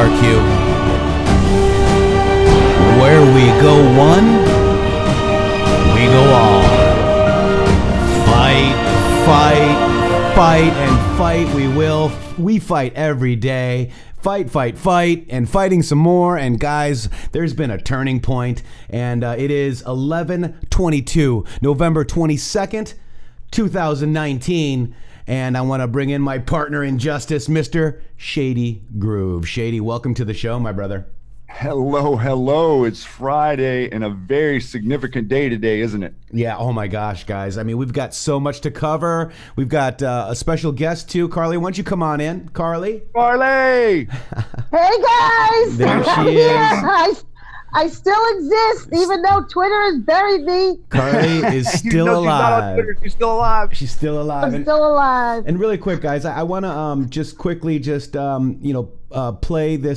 our cue. Where we go one, we go all. Fight, and fight we will. We fight every day. Fight, and fighting some more. And guys, there's been a turning point, and it is 11/22, November 22nd, 2019. And I want to bring in my partner in justice, Mr. Shady Groove. Shady, welcome to the show, my brother. Hello. It's Friday and a very significant day today, isn't it? Yeah, oh my gosh, guys. I mean, we've got so much to cover. We've got a special guest, too. Carly, why don't you come on in? Carly? Carly! Hey, guys! There she is. I still exist, even though Twitter has buried me. Carly is still alive. She's not on Twitter. She's still alive. She's still alive. I'm still alive. And really quick, guys, I want to just quickly play this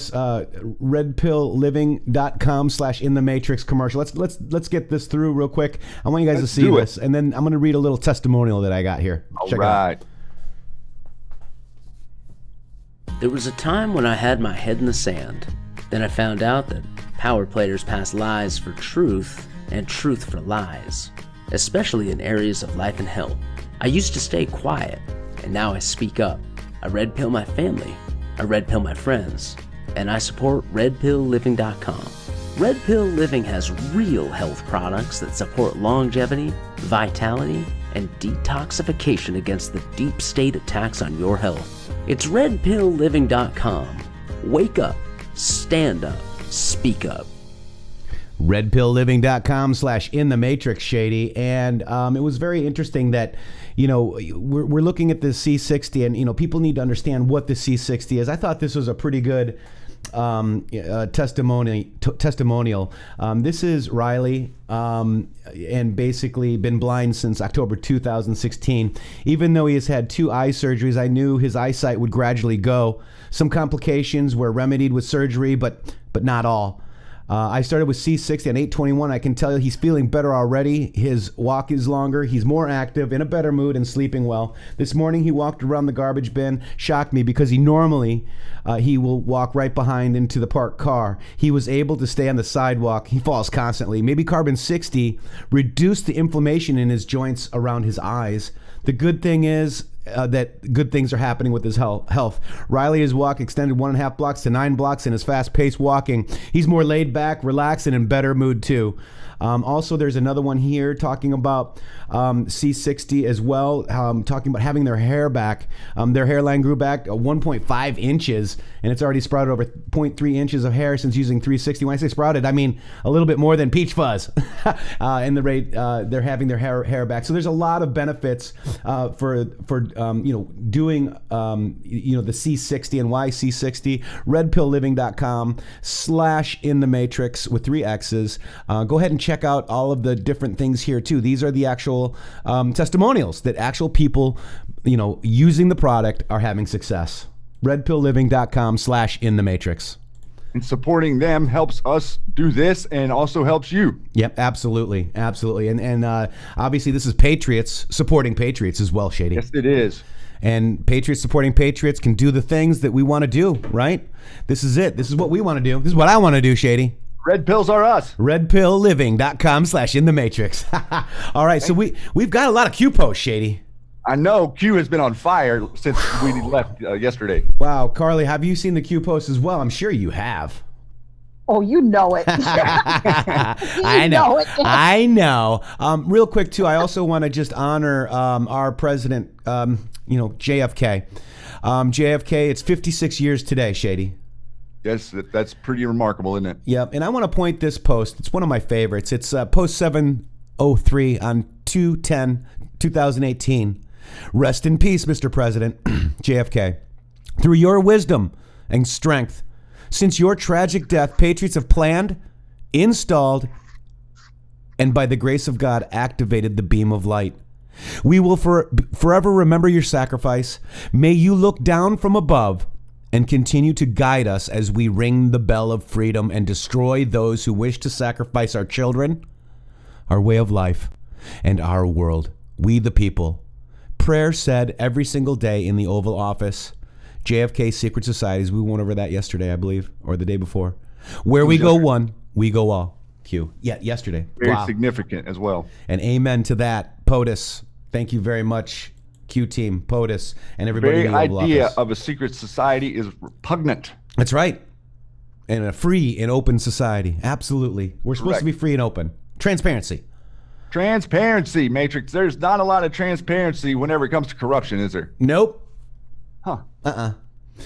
redpillliving.com/inthematrix commercial. Let's get this through real quick. I want you guys to see this, and then I'm going to read a little testimonial that I got here. Check it out. There was a time when I had my head in the sand. Then I found out that power players pass lies for truth and truth for lies, especially in areas of life and health. I used to stay quiet, and now I speak up. I red pill my family, I red pill my friends, and I support redpillliving.com. Red Pill Living has real health products that support longevity, vitality, and detoxification against the deep state attacks on your health. It's redpillliving.com. Wake up, stand up, speak up. redpillliving.com/inthematrix, Shady. And it was very interesting that, we're looking at the C60, and, people need to understand what the C60 is. I thought this was a pretty good testimonial. This is Riley, and basically been blind since October 2016. Even though he has had 2 eye surgeries, I knew his eyesight would gradually go. Some complications were remedied with surgery, but not all. I started with C60 on 8/21. I can tell you he's feeling better already. His walk is longer. He's more active, in a better mood, and sleeping well. This morning he walked around the garbage bin. Shocked me because he normally he will walk right behind into the parked car. He was able to stay on the sidewalk. He falls constantly. Maybe Carbon 60 reduced the inflammation in his joints around his eyes. The good thing is that good things are happening with his health. Riley has walked extended 1.5 blocks to 9 blocks in his fast-paced walking. He's more laid back, relaxed, and in better mood too. Also, there's another one here talking about C60 as well, talking about having their hair back. Their hairline grew back 1.5 inches, and it's already sprouted over 0.3 inches of hair since using 360. When I say sprouted, I mean a little bit more than peach fuzz in the rate they're having their hair back. So there's a lot of benefits for doing the C60. And why C60? redpillliving.com/inthematrix with 3 X's. Go ahead and check out all of the different things here too. These are the actual testimonials that actual people, using the product are having success. redpillliving.com/inthematrix. And supporting them helps us do this and also helps you. Yep, absolutely. And obviously this is Patriots supporting Patriots as well, Shady. Yes, it is. And Patriots supporting Patriots can do the things that we want to do, right? This is it. This is what we want to do. This is what I want to do, Shady. Red pills are us. redpillliving.com/inthematrix. All right, so we've got a lot of Q posts, Shady. I know Q has been on fire since we left yesterday. Wow, Carly, have you seen the Q posts as well? I'm sure you have. Oh, you know it. I know. Real quick, too, I also want to just honor our president, JFK. JFK, it's 56 years today, Shady. Yes, that's pretty remarkable, isn't it? Yep, and I want to point this post. It's one of my favorites. It's post 703 on 2/10/2018. Rest in peace, Mr. President, JFK. Through your wisdom and strength, since your tragic death, Patriots have planned, installed, and by the grace of God, activated the beam of light. We will forever remember your sacrifice. May you look down from above and continue to guide us as we ring the bell of freedom and destroy those who wish to sacrifice our children, our way of life, and our world. We the people. Prayer said every single day in the Oval Office. JFK secret societies. We went over that yesterday, I believe, or the day before. Where we go one, we go all. Q. Yeah, yesterday. Very significant as well. And amen to that. POTUS. Thank you very much, Q team, POTUS, and everybody in the Oval Office. The very idea Office. of a secret society is repugnant. That's right. And a free and open society. Absolutely. We're supposed to be free and open. Transparency. Transparency, Matrixx. There's not a lot of transparency whenever it comes to corruption, is there? Nope. Huh.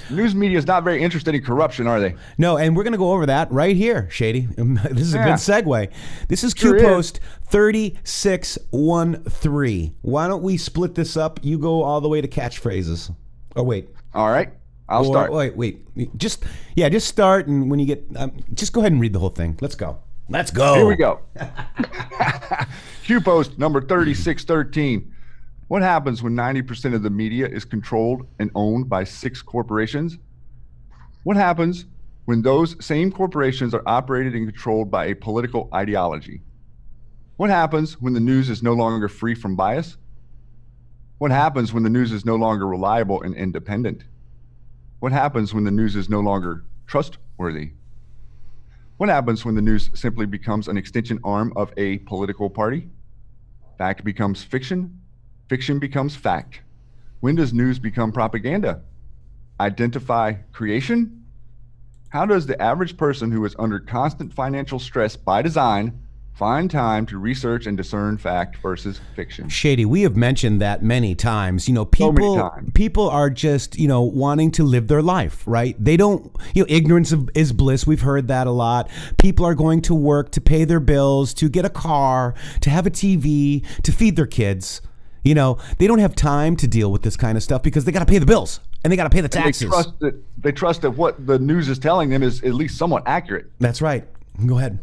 News media is not very interested in corruption, are they? No, and we're going to go over that right here, Shady. This is a good segue. This is Sure Q Post 3613. Why don't we split this up? You go all the way to catchphrases. Oh, wait. All right. I'll start. Wait. Just start, and when you get, just go ahead and read the whole thing. Let's go. Here we go. Q Post number 3613. What happens when 90% of the media is controlled and owned by 6 corporations? What happens when those same corporations are operated and controlled by a political ideology? What happens when the news is no longer free from bias? What happens when the news is no longer reliable and independent? What happens when the news is no longer trustworthy? What happens when the news simply becomes an extension arm of a political party? Fact becomes fiction. Fiction becomes fact. When does news become propaganda? Identify creation? How does the average person who is under constant financial stress by design find time to research and discern fact versus fiction? Shady, we have mentioned that many times. So many times. People are just, wanting to live their life, right? They don't, ignorance is bliss. We've heard that a lot. People are going to work to pay their bills, to get a car, to have a TV, to feed their kids. They don't have time to deal with this kind of stuff because they got to pay the bills and they got to pay the taxes. They trust that what the news is telling them is at least somewhat accurate. That's right. Go ahead.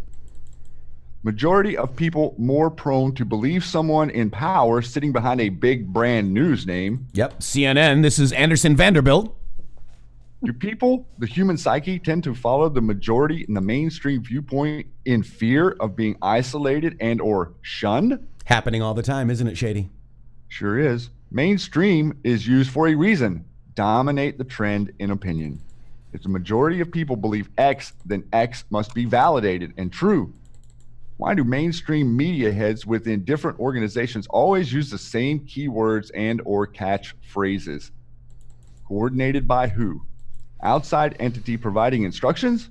Majority of people more prone to believe someone in power sitting behind a big brand news name. Yep, CNN. This is Anderson Vanderbilt. Do people, the human psyche, tend to follow the majority in the mainstream viewpoint in fear of being isolated and or shunned? Happening all the time, isn't it, Shady? Sure is. Mainstream is used for a reason. Dominate the trend in opinion. If the majority of people believe X, then X must be validated and true. Why do mainstream media heads within different organizations always use the same keywords and or catchphrases? Coordinated by who? Outside entity providing instructions?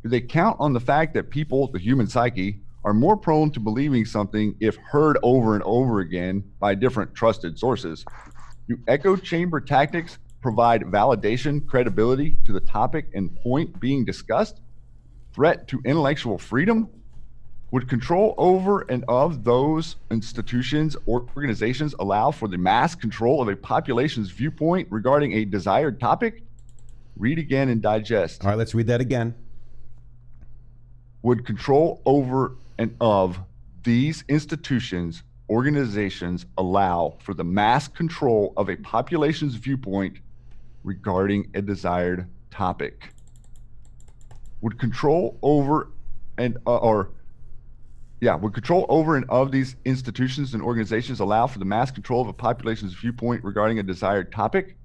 Do they count on the fact that people, the human psyche, are more prone to believing something if heard over and over again by different trusted sources? Do echo chamber tactics provide validation, credibility to the topic and point being discussed? Threat to intellectual freedom? Would control over and of those institutions or organizations allow for the mass control of a population's viewpoint regarding a desired topic? Read again and digest. All right, let's read that again. Would control over and of these institutions, organizations allow for the mass control of a population's viewpoint regarding a desired topic? Would control over and would control over and of these institutions and organizations allow for the mass control of a population's viewpoint regarding a desired topic?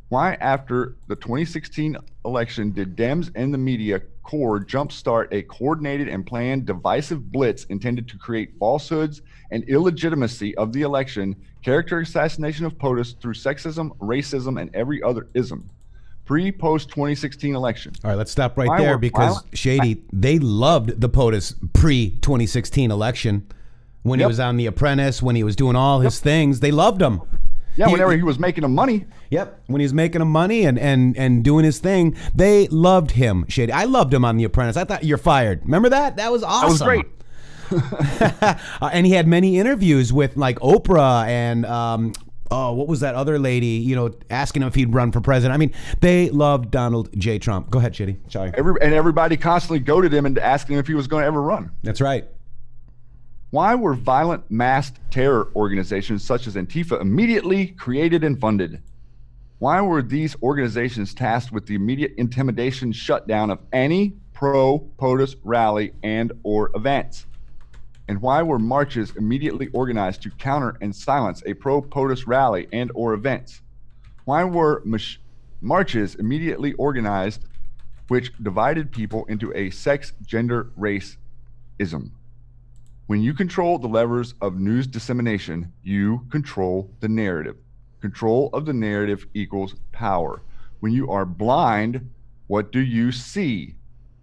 Why, after the 2016 election, did Dems and the media core jumpstart a coordinated and planned divisive blitz intended to create falsehoods and illegitimacy of the election, character assassination of POTUS through sexism, racism, and every other ism? Pre-post 2016 election. All right, let's stop right there because, Shady, they loved the POTUS pre-2016 election when he was on The Apprentice, when he was doing all his things. They loved him. Yeah, whenever he was making them money. Yep, when he was making them money and doing his thing, they loved him, Shady. I loved him on The Apprentice. I thought, you're fired. Remember that? That was awesome. That was great. And he had many interviews with like Oprah and what was that other lady, asking him if he'd run for president. I mean, they loved Donald J. Trump. Go ahead, Shady. Sorry. Everybody constantly goaded him into asking him if he was going to ever run. That's right. Why were violent masked terror organizations such as Antifa immediately created and funded? Why were these organizations tasked with the immediate intimidation shutdown of any pro-POTUS rally and or events? And why were marches immediately organized to counter and silence a pro-POTUS rally and or events? Why were marches immediately organized, which divided people into a sex, gender, race-ism. When you control the levers of news dissemination, you control the narrative. Control of the narrative equals power. When you are blind, what do you see?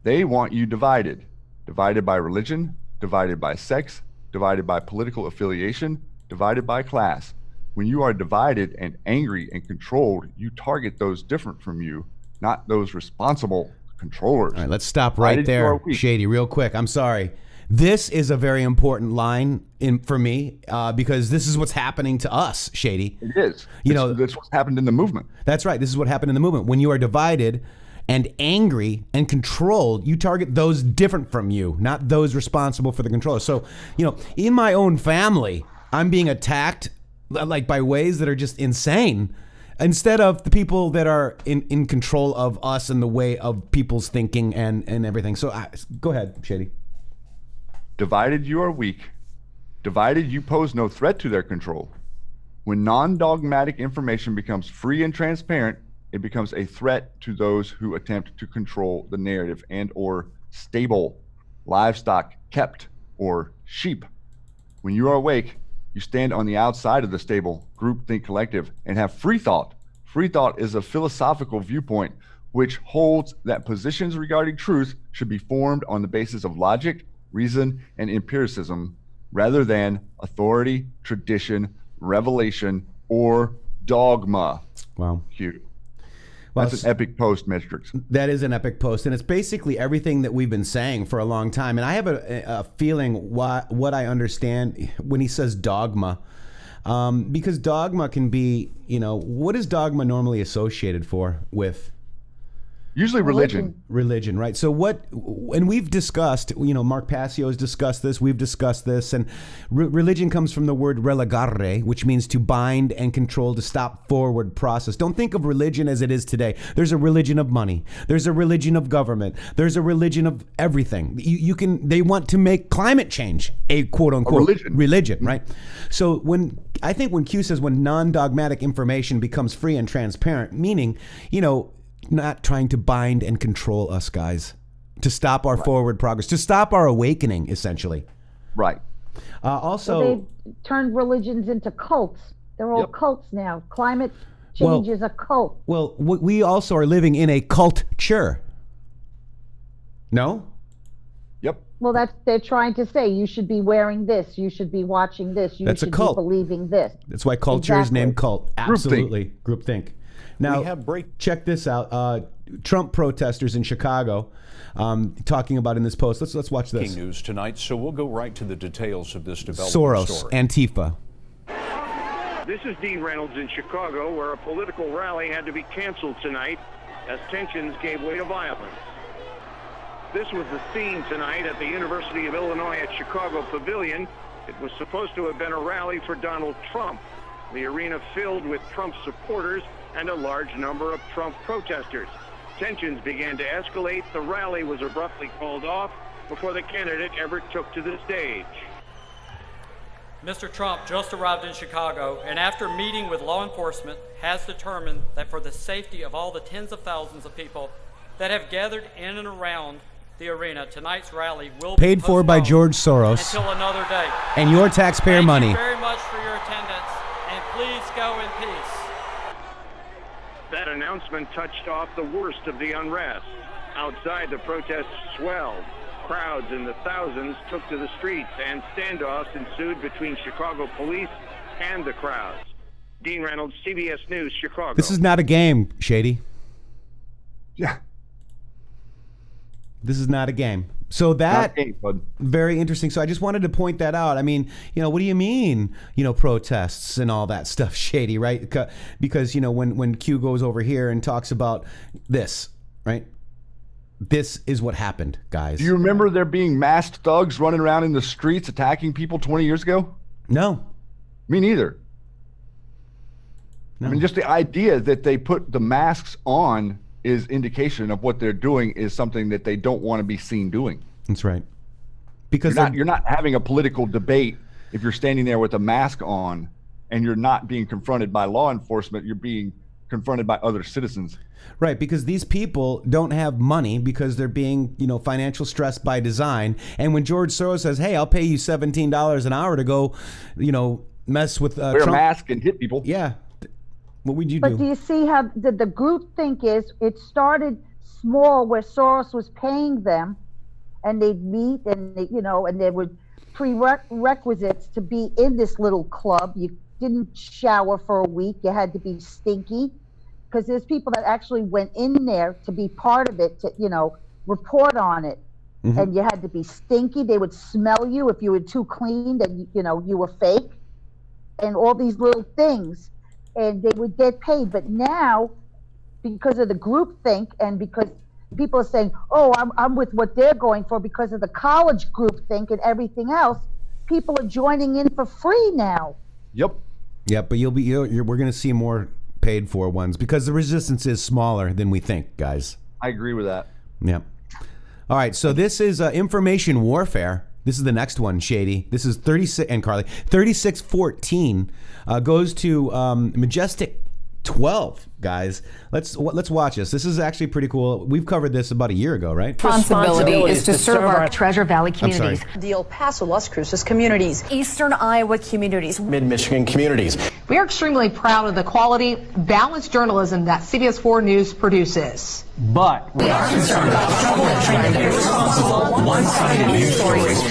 They want you divided. Divided by religion, divided by sex, divided by political affiliation, divided by class. When you are divided and angry and controlled, you target those different from you, not those responsible controllers. All right, let's stop right there, Shady, real quick. I'm sorry. This is a very important line for me because this is what's happening to us, Shady. It is. That's what's happened in the movement. That's right. This is what happened in the movement. When you are divided and angry and controlled, you target those different from you, not those responsible for the control. So, in my own family, I'm being attacked like by ways that are just insane, instead of the people that are in control of us and the way of people's thinking and everything. So go ahead, Shady. Divided, you are weak. Divided, you pose no threat to their control. When non-dogmatic information becomes free and transparent, it becomes a threat to those who attempt to control the narrative and or stable, livestock kept, or sheep. When you are awake, you stand on the outside of the stable, groupthink collective, and have free thought. Free thought is a philosophical viewpoint which holds that positions regarding truth should be formed on the basis of logic, reason, and empiricism, rather than authority, tradition, revelation, or dogma. Wow. Hugh. Well, that's an epic post, Matrixxx. That is an epic post, and it's basically everything that we've been saying for a long time. And I have a feeling what I understand when he says dogma, because dogma can be, what is dogma normally associated with? Usually religion. Religion, right? So and we've discussed, Mark Passio has discussed this, we've discussed this, and religion comes from the word relegare, which means to bind and control, to stop forward process. Don't think of religion as it is today. There's a religion of money. There's a religion of government. There's a religion of everything. They want to make climate change a quote unquote religion, right? So I think when Q says when non-dogmatic information becomes free and transparent, meaning, not trying to bind and control us, guys, to stop our forward progress, to stop our awakening, essentially. Right. Also, they turned religions into cults. They're all cults now. Climate change is a cult. Well, we also are living in a culture. No? Yep. Well, they're trying to say you should be wearing this, you should be watching this, you should be believing this. That's why culture is named cult. Absolutely. Groupthink. Now, check this out. Trump protesters in Chicago talking about in this post. Let's watch this. News tonight, so we'll go right to the details of this development. Soros, story. Antifa. This is Dean Reynolds in Chicago, where a political rally had to be canceled tonight as tensions gave way to violence. This was the scene tonight at the University of Illinois at Chicago Pavilion. It was supposed to have been a rally for Donald Trump. The arena filled with Trump supporters and a large number of Trump protesters. Tensions began to escalate. The rally was abruptly called off before the candidate ever took to the stage. Mr. Trump just arrived in Chicago and after meeting with law enforcement has determined that for the safety of all the tens of thousands of people that have gathered in and around the arena, tonight's rally will be paid for by George Soros until another day. And your taxpayer money. Thank you very much for your attendance, and please go in peace. That announcement touched off the worst of the unrest. Outside, the protests swelled. Crowds in the thousands took to the streets, and standoffs ensued between Chicago police and the crowds. Dean Reynolds, CBS News, Chicago. This is not a game, Shady. Yeah. This is not a game. So that, very interesting. So I just wanted to point that out. I mean, what do you mean, protests and all that stuff, Shady, right? Because, when Q goes over here and talks about this, right? This is what happened, guys. Do you remember there being masked thugs running around in the streets attacking people 20 years ago? No. Me neither. No. I mean, just the idea that they put the masks on is indication of what they're doing is something that they don't want to be seen doing. That's right. Because you're not having a political debate if you're standing there with a mask on and you're not being confronted by law enforcement. You're being confronted by other citizens. Right, because these people don't have money because they're being, financial stressed by design. And when George Soros says, "Hey, I'll pay you $17 an hour to go, mess with wear Trump," a mask and hit people. Yeah, what would you But do? do you see how the groupthink is? It started small, where Soros was paying them, and they'd meet, and and there were prerequisites to be in this little club. You didn't shower for a week. You had to be stinky, because there's people that actually went in there to be part of it, to report on it. Mm-hmm. And you had to be stinky. They would smell you if you were too clean, then you were fake, and all these little things, and they would get paid. But now, because of the groupthink, and because people are saying, "Oh, I'm with what they're going for," because of the college groupthink and everything else, people are joining in for free now. Yep. Yeah, but we're going to see more paid for ones because the resistance is smaller than we think, guys. I agree with that. Yeah. All right, so this is information warfare. This is the next one, Shady. This is 36, and Carly, 3614 goes to Majestic 12, guys. Let's watch this. This is actually pretty cool. We've covered this about a year ago, right? Responsibility is to serve our Treasure Valley communities, the El Paso, Las Cruces communities, Eastern Iowa communities, Mid-Michigan communities. We are extremely proud of the quality, balanced journalism that CBS 4 News produces. But we are concerned about trouble and trying to be responsible, one-sided news stories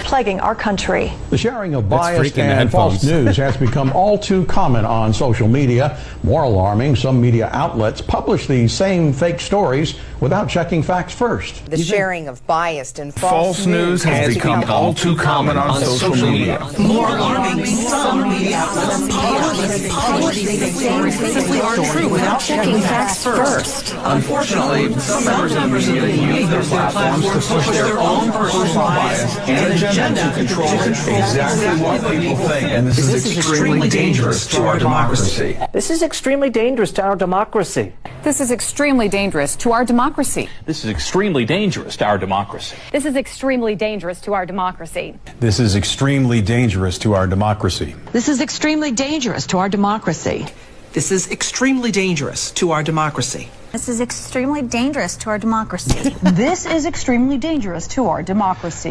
plaguing our country. The sharing of biased and false news has become all too common on social media. More alarming, some media outlets publish these same fake stories without checking facts first. The sharing of biased and false news has become all too common on social media. More alarming, some media outlets publish these stories simply aren't true without checking facts first. Unfortunately, some members of the media use their platforms to push their own personal bias and agenda to control exactly what people think. And this is extremely dangerous to our democracy. This is extremely dangerous to our democracy. This is extremely dangerous to our democracy. This is extremely dangerous to our democracy. This is extremely dangerous to our democracy. This is extremely dangerous to our democracy. This is extremely dangerous to our democracy. This is extremely dangerous to our democracy. This is extremely dangerous to our democracy. This is extremely dangerous to our democracy.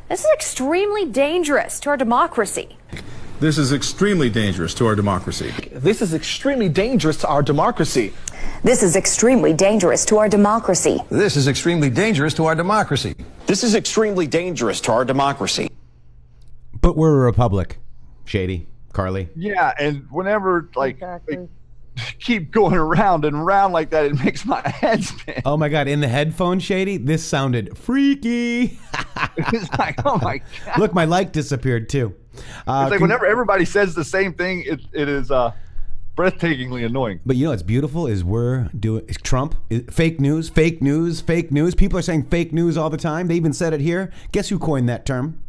This is extremely dangerous to our democracy. This is extremely dangerous to our democracy. This is extremely dangerous to our democracy. This is extremely dangerous to our democracy. This is extremely dangerous to our democracy. This is extremely dangerous to our democracy. But we're a republic, Shady, Carly. Yeah, and whenever they keep going around and around like that, it makes my head spin. Oh my God, in the headphones, Shady, this sounded freaky. It's like, oh my God. Look, my light disappeared too. It's like whenever everybody says the same thing, it is breathtakingly annoying. But what's beautiful is we're doing Trump, fake news, fake news, fake news. People are saying fake news all the time. They even said it here. Guess who coined that term?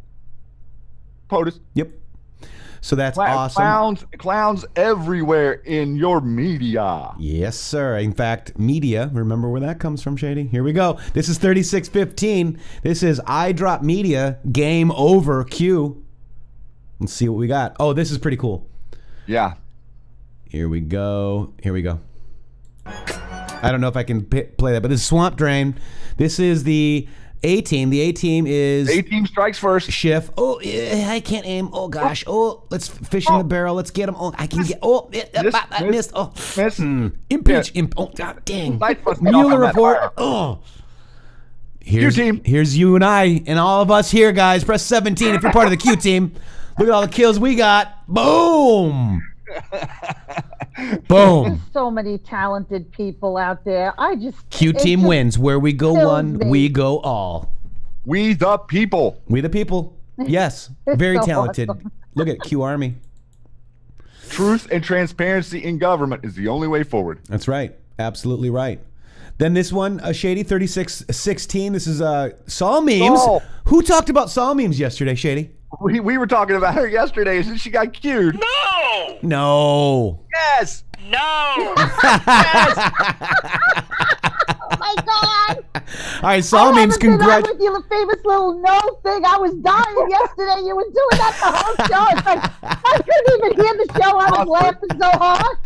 POTUS. Yep. So that's awesome. Clowns everywhere in your media. Yes, sir. In fact, media, remember where that comes from, Shady? Here we go. This is 3615. This is I Drop Media, game over, Q. Let's see what we got. Oh, this is pretty cool. Yeah. Here we go. I don't know if I can play that, but this is Swamp Drain. This is the A-Team. The A-Team is... A-Team strikes first. Schiff. Oh, I can't aim. Oh, gosh. Oh, let's fish in the barrel. Let's get him. Oh, I can get... Oh, I missed. Oh, impeach. Yeah. Oh, God, dang. Mueller report. Oh. Here's you and I and all of us here, guys. Press 17 if you're part of the Q-Team. Look at all the kills we got. Boom. Boom. There's so many talented people out there. Q-Team wins. Where we go one, we go all. We the people. We the people. Yes. Very talented. Awesome. Look at Q Army. Truth and transparency in government is the only way forward. That's right. Absolutely right. Then this one, Shady, 3616. This is Saul memes. Oh. Who talked about Saul memes yesterday, Shady? We were talking about her yesterday, and she got cued. No. Yes. No. Yes. Oh my God. All right, Saul memes. Congratulations. With you, the famous little no thing. I was dying yesterday. You were doing that the whole show. It's like I couldn't even hear the show. I was laughing so hard.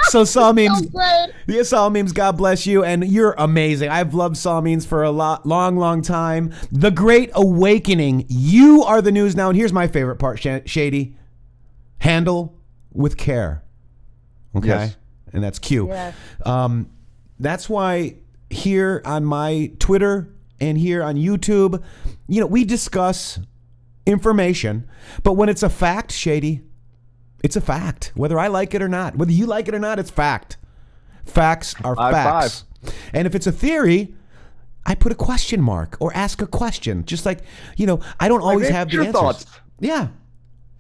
So Saw Memes, great. yeah, Saw Memes, God bless you, and you're amazing. I've loved Saw Memes for a long time. The Great Awakening. You are the news now, and here's my favorite part, Shady. Handle with care. Okay, Yes. and that's Q. Yes. That's why here on my Twitter and here on YouTube, we discuss information, but when it's a fact, Shady, it's a fact. Whether I like it or not, whether you like it or not, it's fact. Facts are facts. And if it's a theory, I put a question mark or ask a question. Just like, I don't always have the answers. Thoughts. Yeah.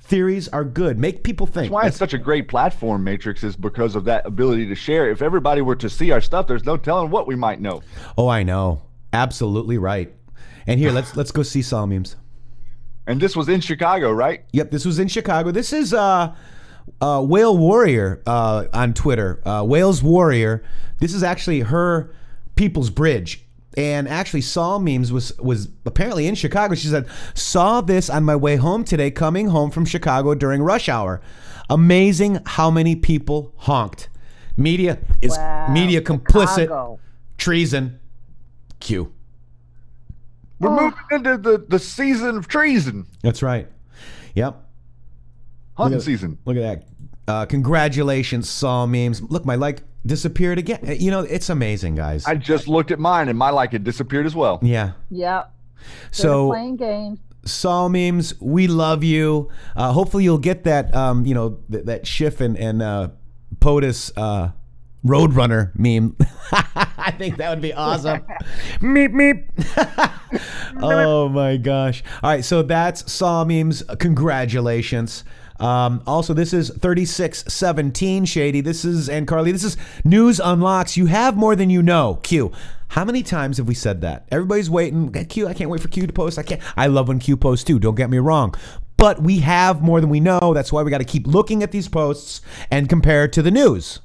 Theories are good. Make people think. That's why it's such a great platform, Matrixx, is because of that ability to share. If everybody were to see our stuff, there's no telling what we might know. Oh, I know. Absolutely right. And here, let's go see Saw Memes. And this was in Chicago, right? Yep, this was in Chicago. This is Whale Warrior on Twitter. Whale's Warrior. This is actually her People's Bridge. And actually, Saw Memes was apparently in Chicago. She said, saw this on my way home today, coming home from Chicago during rush hour. Amazing how many people honked. Media is media complicit. Chicago. Treason. Q. We're moving into the season of treason. That's right. Yep. Hunting season. Look at that. Congratulations, Saw Memes. Look, my like disappeared again. It's amazing, guys. I just looked at mine and my like had disappeared as well. Yeah. Yep. So playing games. Saw Memes, we love you. Hopefully you'll get that that Schiff and POTUS Roadrunner meme. I think that would be awesome. Meep meep. Oh my gosh. All right, so that's Saw Memes. Congratulations. Also, this is 3617 Shady. And Carly, this is News Unlocks. You have more than you know. Q. How many times have we said that? Everybody's waiting. Q, I can't wait for Q to post. I love when Q posts too. Don't get me wrong. But we have more than we know. That's why we got to keep looking at these posts and compare it to the news.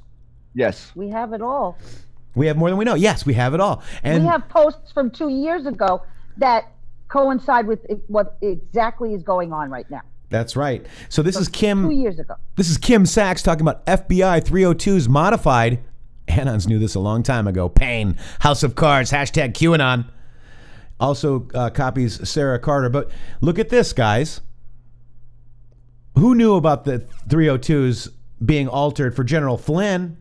Yes. We have it all. We have more than we know. Yes, we have it all. And we have posts from 2 years ago that coincide with what exactly is going on right now. That's right. So this is Kim. 2 years ago. This is Kim Sachs talking about FBI 302's modified. Anons knew this a long time ago. Pain. House of Cards. Hashtag QAnon. Also copies Sarah Carter. But look at this, guys. Who knew about the 302s being altered for General Flynn?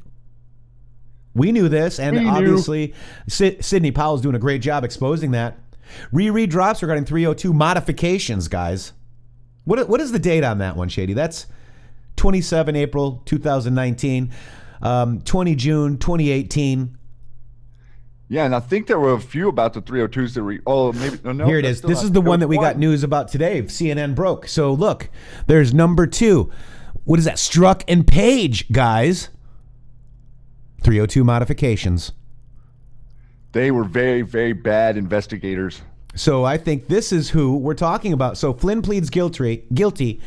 We knew this, and obviously Sidney Powell's doing a great job exposing that. Reread drops regarding 302 modifications, guys. What is the date on that one, Shady? That's 27 April 2019, 20 June 2018. Yeah, and I think there were a few about the 302s that no. Here it is. This is the one that we got news about today. CNN broke. So look, there's number 2. What is that? Strzok and Page, guys. 302 modifications. They were very, very bad investigators. So I think this is who we're talking about. So Flynn pleads guilty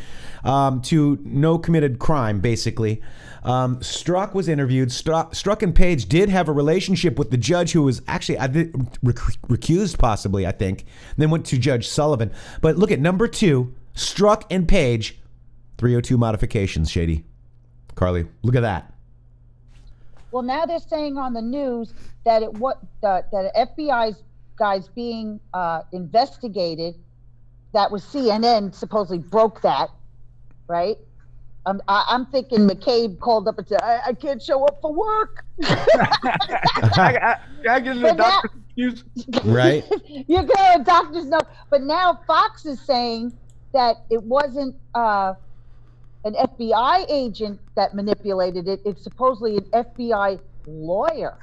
to no committed crime, basically. Strzok was interviewed. Strzok and Page did have a relationship with the judge who was actually recused, possibly, I think. Then went to Judge Sullivan. But look at number 2, Strzok and Page, 302 modifications, Shady. Carly, look at that. Well, now they're saying on the news that that FBI's guys being investigated. That was CNN supposedly broke that, right? I'm thinking McCabe called up and said, "I can't show up for work." I get a doctor's excuse. Right. You get a doctor's note, but now Fox is saying that it wasn't an FBI agent that manipulated it. It's supposedly an FBI lawyer.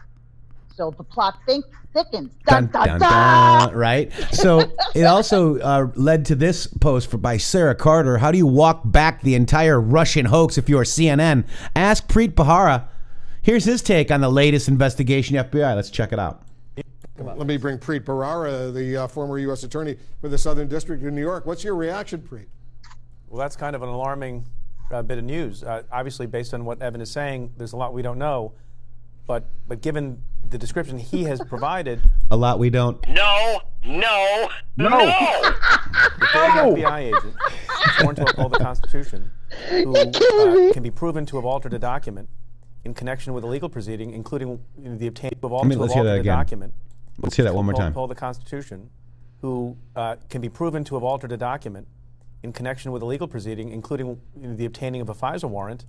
So the plot thickens. Dun, dun, dun. Right? So it also led to this post by Sarah Carter. How do you walk back the entire Russian hoax if you're CNN? Ask Preet Bharara. Here's his take on the latest investigation FBI. Let's check it out. Let me bring Preet Bharara, the former U.S. attorney for the Southern District of New York. What's your reaction, Preet? Well, that's kind of an alarming bit of news. Obviously, based on what Evan is saying, there's a lot we don't know. But given the description he has provided, a lot we don't. No. The FBI agent, sworn to uphold the Constitution, who can be proven to have altered a document in connection with a legal proceeding, including the obtaining of altered a document. Let's hear that one more time. Pull the Constitution, who can be proven to have altered a document in connection with a legal proceeding, including the obtaining of a FISA warrant.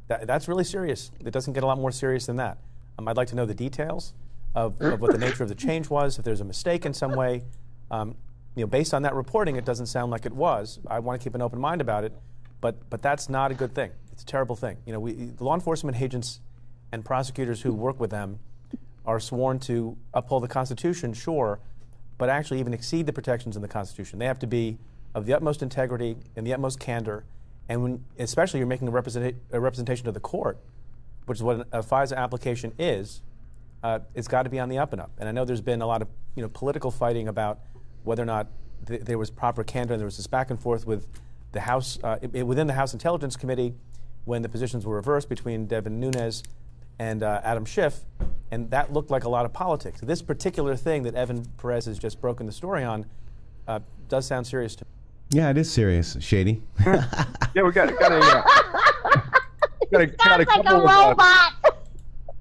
That's really serious. It doesn't get a lot more serious than that. I'd like to know the details of what the nature of the change was, if there's a mistake in some way. Based on that reporting, it doesn't sound like it was. I want to keep an open mind about it, but that's not a good thing. It's a terrible thing. The law enforcement agents and prosecutors who work with them are sworn to uphold the Constitution, sure, but actually even exceed the protections in the Constitution. They have to be of the utmost integrity and the utmost candor, and when, especially, you're making a representation to the court, which is what a FISA application is. It's got to be on the up and up. And I know there's been a lot of political fighting about whether or not there was proper candor, and there was this back and forth with the House, within the House Intelligence Committee, when the positions were reversed between Devin Nunes and Adam Schiff, and that looked like a lot of politics. This particular thing that Evan Perez has just broken the story on does sound serious to me. Yeah, it is serious, Shady. Yeah, we got a Sounds like a robot.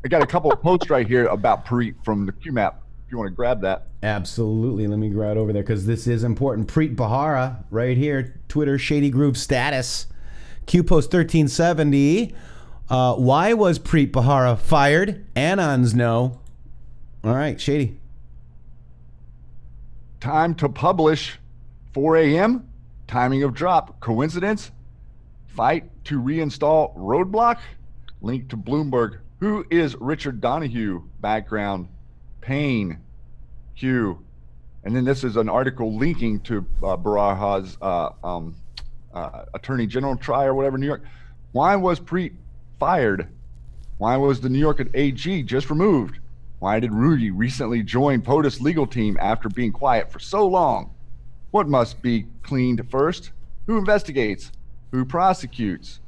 I got a couple of posts right here about Preet from the QMAP. If you want to grab that. Absolutely. Let me grab it over there because this is important. Preet Bharara right here. Twitter, Shady Groove status. Q post 1370. Why was Preet Bharara fired? Anons know. All right, Shady. Time to publish. 4 a.m. Timing of drop. Coincidence? Fight to reinstall roadblock? Link to Bloomberg. Who is Richard Donahue? Background. Pain. Q. And then this is an article linking to Bharara's Attorney General trial or whatever, New York. Why was Preet fired? Why was the New York AG just removed? Why did Rudy recently join POTUS legal team after being quiet for so long? What must be cleaned first? Who investigates? Who prosecutes?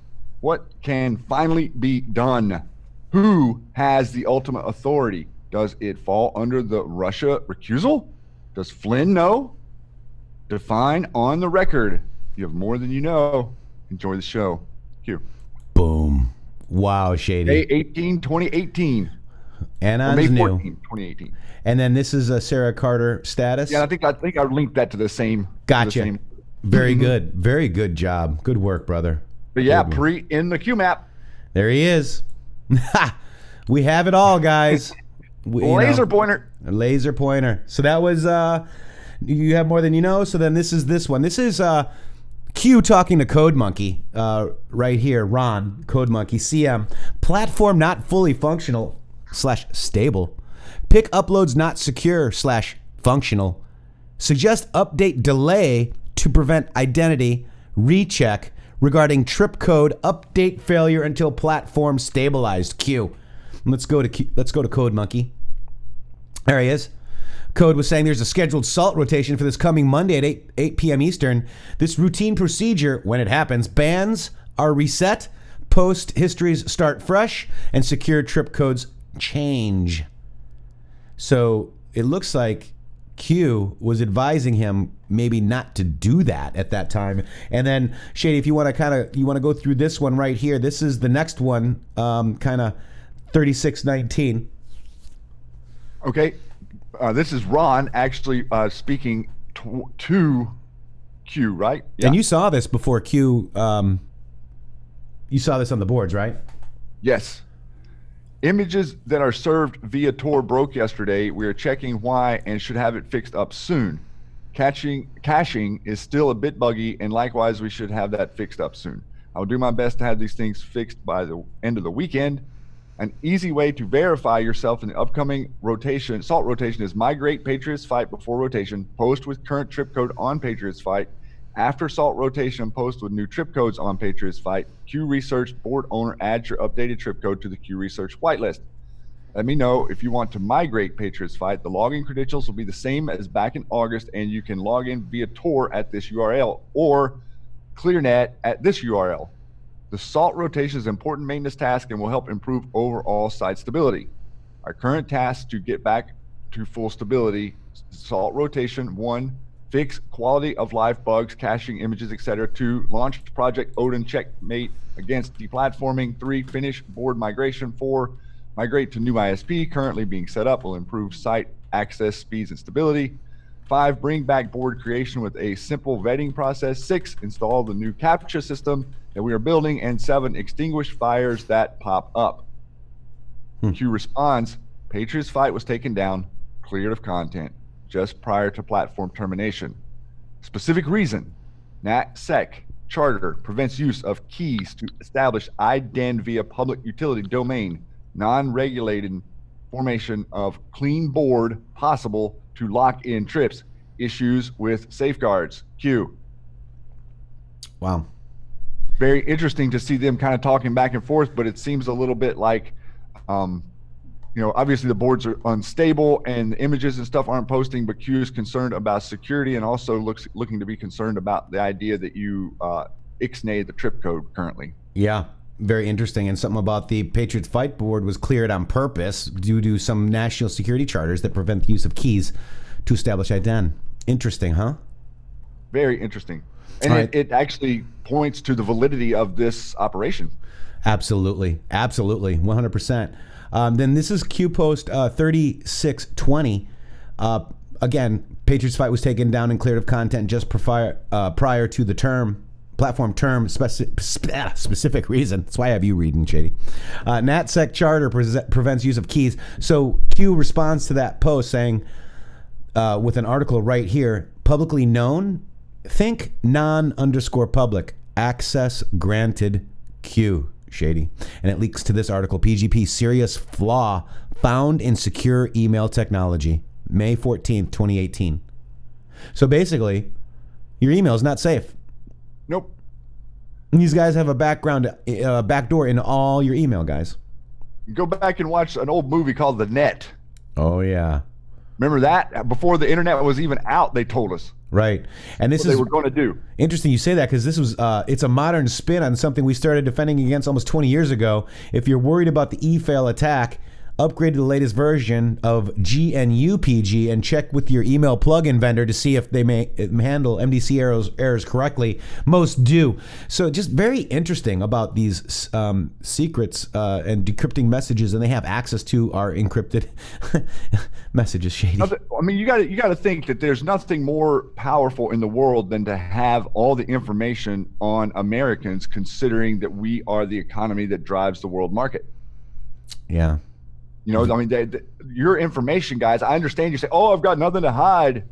What can finally be done? Who has the ultimate authority? Does it fall under the Russia recusal? Does Flynn know? Define on the record. If you have more than you know, enjoy the show. Q. Boom. Wow, Shady. May 18, 2018. Anons May new. 14, 2018. And then this is a Sarah Carter status. Yeah, I think I linked that to the same. Gotcha. The same. Very good. Very good job. Good work, brother. But yeah, Preet in the QMAP. There he is. We have it all, guys. Laser pointer. A laser pointer. So that was you have more than you know. So then this is this one. This is Q talking to Code Monkey right here. Ron, Code Monkey, CM. Platform not fully functional / stable. Pick uploads not secure / functional. Suggest update delay to prevent identity recheck regarding trip code update failure until platform stabilized. Q. Let's go to Code Monkey. There he is. Code was saying there's a scheduled SALT rotation for this coming Monday at 8 p.m. Eastern. This routine procedure, when it happens, bans are reset, post histories start fresh, and secure trip codes change. So it looks like Q was advising him maybe not to do that at that time. And then Shady, if you want to go through this one right here. This is the next one, kind of 3619. Okay. This is Ron actually speaking to Q, right? Yeah. And you saw this before Q. You saw this on the boards, right? Yes. Images that are served via Tor broke yesterday. We are checking why and should have it fixed up soon. Caching is still a bit buggy, and likewise, we should have that fixed up soon. I will do my best to have these things fixed by the end of the weekend. An easy way to verify yourself in the upcoming rotation, SALT rotation, is migrate Patriots Fight before rotation, post with current trip code on Patriots Fight. After SALT rotation, post with new trip codes on Patriots Fight. Q Research board owner adds your updated trip code to the Q Research whitelist. Let me know if you want to migrate Patriots Fight. The login credentials will be the same as back in August, and you can log in via Tor at this URL or ClearNet at this URL. The SALT rotation is an important maintenance task and will help improve overall site stability. Our current task to get back to full stability, SALT rotation 1 fix quality of life bugs, caching images, etc. 2, launch Project Odin checkmate against deplatforming. 3, finish board migration. 4, migrate to new ISP currently being set up, will improve site access speeds and stability. 5, bring back board creation with a simple vetting process. 6, install the new CAPTCHA system that we are building. And 7, extinguish fires that pop up. Q responds, Patriots fight was taken down, cleared of content, just prior to platform termination. Specific reason, NatSec charter prevents use of keys to establish IDEN via public utility domain, non-regulated formation of clean board possible to lock in trips, issues with safeguards. Q. Wow. Very interesting to see them kind of talking back and forth, but it seems a little bit like, obviously the boards are unstable and the images and stuff aren't posting, but Q is concerned about security and also looking to be concerned about the idea that you ixnayed the trip code currently. Yeah. Very interesting. And something about the Patriots Fight board was cleared on purpose due to some national security charters that prevent the use of keys to establish IDEN. Interesting, huh? Very interesting. And it actually points to the validity of this operation. Absolutely. Absolutely. 100%. Then this is Q post 3620. Again, Patriots Fight was taken down and cleared of content just prior to the platform term specific reason. That's why I have you reading, Shady. NatSec charter prevents use of keys. So Q responds to that post saying, with an article right here, publicly known, think non_public, access granted Q, Shady. And it leaks to this article, PGP serious flaw found in secure email technology, May 14th, 2018. So basically, your email is not safe. Nope. These guys have a backdoor in all your email, guys. Go back and watch an old movie called The Net. Oh, yeah. Remember that? Before the internet was even out, they told us. Right. And this is what they were going to do. Interesting you say that, because this was it's a modern spin on something we started defending against almost 20 years ago. If you're worried about the e-fail attack, upgrade to the latest version of GNU-PG and check with your email plugin vendor to see if they may handle MDC errors correctly. Most do. So just very interesting about these secrets and decrypting messages, and they have access to our encrypted messages, Shady. I mean, you got to think that there's nothing more powerful in the world than to have all the information on Americans, considering that we are the economy that drives the world market. Yeah. I mean, your information, guys, I understand you say, oh, I've got nothing to hide.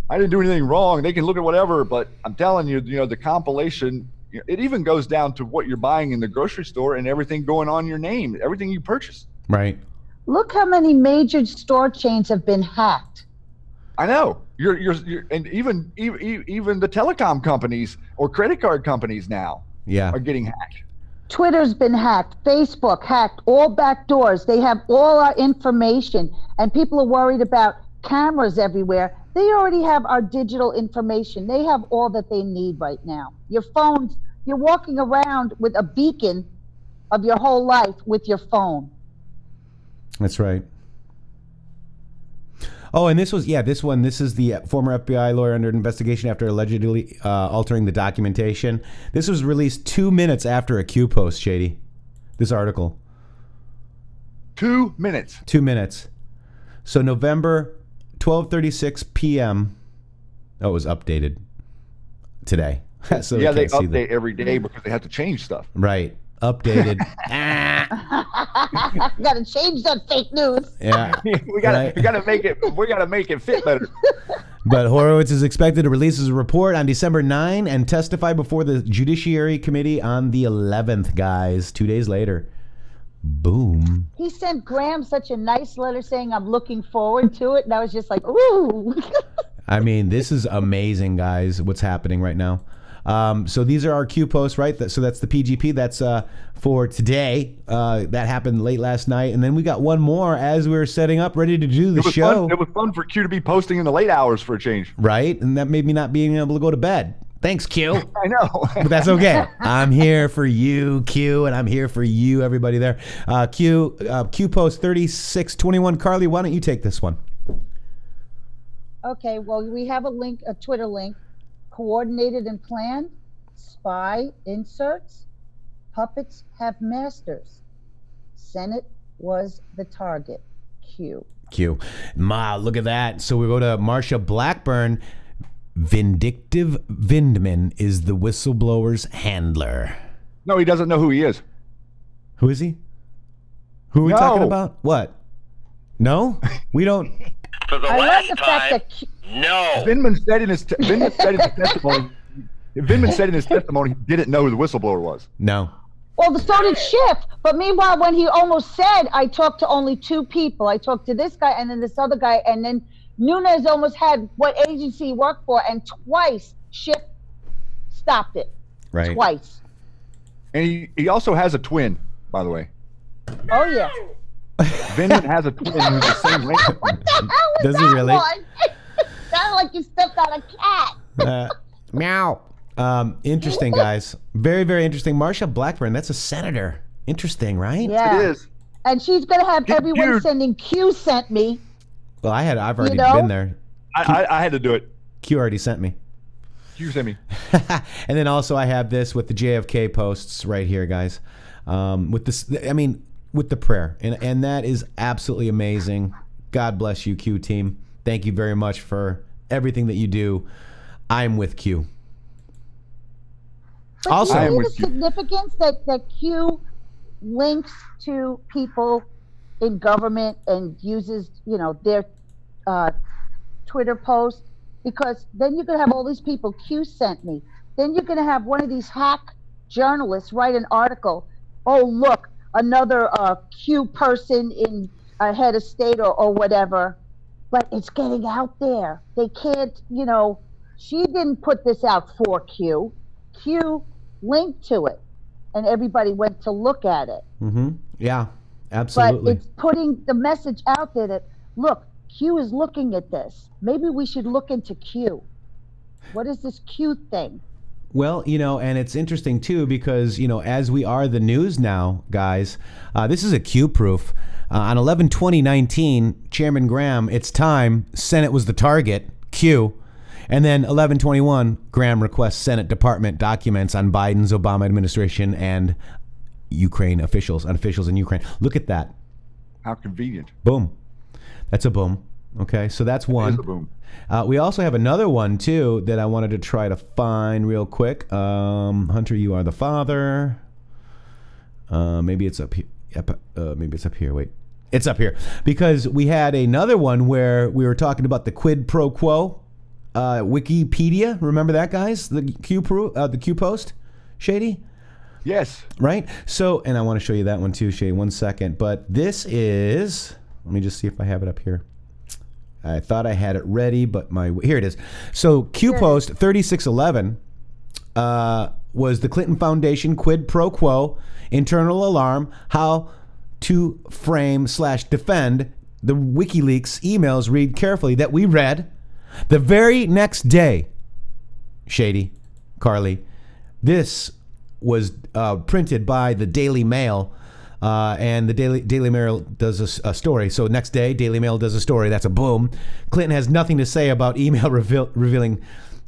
I didn't do anything wrong. They can look at whatever. But I'm telling you, the compilation, it even goes down to what you're buying in the grocery store and everything going on your name, everything you purchase. Right. Look how many major store chains have been hacked. I know. And even the telecom companies or credit card companies now are getting hacked. Twitter's been hacked, Facebook hacked, all back doors. They have all our information, and people are worried about cameras everywhere. They already have our digital information. They have all that they need right now. Your phones, you're walking around with a beacon of your whole life with your phone. That's right. Oh, and this is the former FBI lawyer under investigation after allegedly altering the documentation. This was released 2 minutes after a Q post, Shady. This article. 2 minutes. 2 minutes. So November 12:36 p.m. Oh, it was updated today. So yeah, they update every day because they have to change stuff. Right. Updated. Gotta change that fake news. Yeah. we gotta make it fit better. But Horowitz is expected to release his report on December 9 and testify before the Judiciary Committee on the 11th, guys. 2 days later. Boom. He sent Graham such a nice letter saying, I'm looking forward to it. And I was just like, ooh. I mean, this is amazing, guys, what's happening right now. So these are our Q posts, right? So that's the PGP. That's for today. That happened late last night. And then we got one more as we were setting up, ready to do the show. It was fun for Q to be posting in the late hours for a change. Right? And that made me not being able to go to bed. Thanks, Q. I know. But that's okay. I'm here for you, Q, and I'm here for you, everybody there. Q post 3621. Carly, why don't you take this one? Okay, well, we have a link, a Twitter link, coordinated and planned, spy inserts, puppets have masters. Senate was the target. Q. Ma, look at that. So we go to Marsha Blackburn. Vindictive Vindman is the whistleblower's handler. No, he doesn't know who he is. Who is he? Who are we talking about? What? No? We don't. For the last time, no. Vindman said in his testimony. Vindman said in his testimony he didn't know who the whistleblower was. No. Well, so did Schiff. But meanwhile, when he almost said, I talked to only two people. I talked to this guy and then this other guy. And then Nunes almost had what agency he worked for. And twice Schiff stopped it. Right. Twice. And he also has a twin, by the way. Oh, yeah. Vindman has a twin who's the same length. Does he really? Sounded like you stepped on a cat. Meow. Interesting, guys. Very, very interesting. Marsha Blackburn, that's a senator. Interesting, right? Yeah. It is. And she's going to have everyone sending Q sent me. Well, I've already been there. I had to do it. Q already sent me. Q sent me. And then also I have this with the JFK posts right here, guys. With this, with the prayer. And that is absolutely amazing. God bless you, Q team. Thank you very much for everything that you do. I'm with Q. But Also, do you see the significance that Q links to people in government and uses, their Twitter post? Because then you're going to have all these people, Q sent me. Then you're going to have one of these hack journalists write an article. Oh, look, another Q person in a head of state or whatever. But it's getting out there. They can't, she didn't put this out for Q. Q linked to it. And everybody went to look at it. Mm-hmm. Yeah, absolutely. But it's putting the message out there that, look, Q is looking at this. Maybe we should look into Q. What is this Q thing? Well, and it's interesting, too, because, as we are the news now, guys, this is a Q proof. On 11/20/19, Chairman Graham, it's time, Senate was the target, Q. And then 11/21, Graham requests Senate Department documents on Biden's Obama administration and Ukraine officials in Ukraine. Look at that. How convenient. Boom. That's a boom. Okay, so that's one. It is a boom. We also have another one, too, that I wanted to try to find real quick. Hunter, you are the father. Maybe it's up here. Maybe it's up here. Wait. It's up here. Because we had another one where we were talking about the quid pro quo. Wikipedia. Remember that, guys? The Q post? Shady? Yes. Right? So, and I want to show you that one, too, Shady. 1 second. But this is... Let me just see if I have it up here. I thought I had it ready, but here it is. So Q post 3611 was the Clinton Foundation quid pro quo internal alarm how to frame/defend the WikiLeaks emails. Read carefully that we read the very next day. Shady, Carly, this was printed by the Daily Mail. And the Daily Mail does a story. So next day, Daily Mail does a story. That's a boom. Clinton has nothing to say about email revealing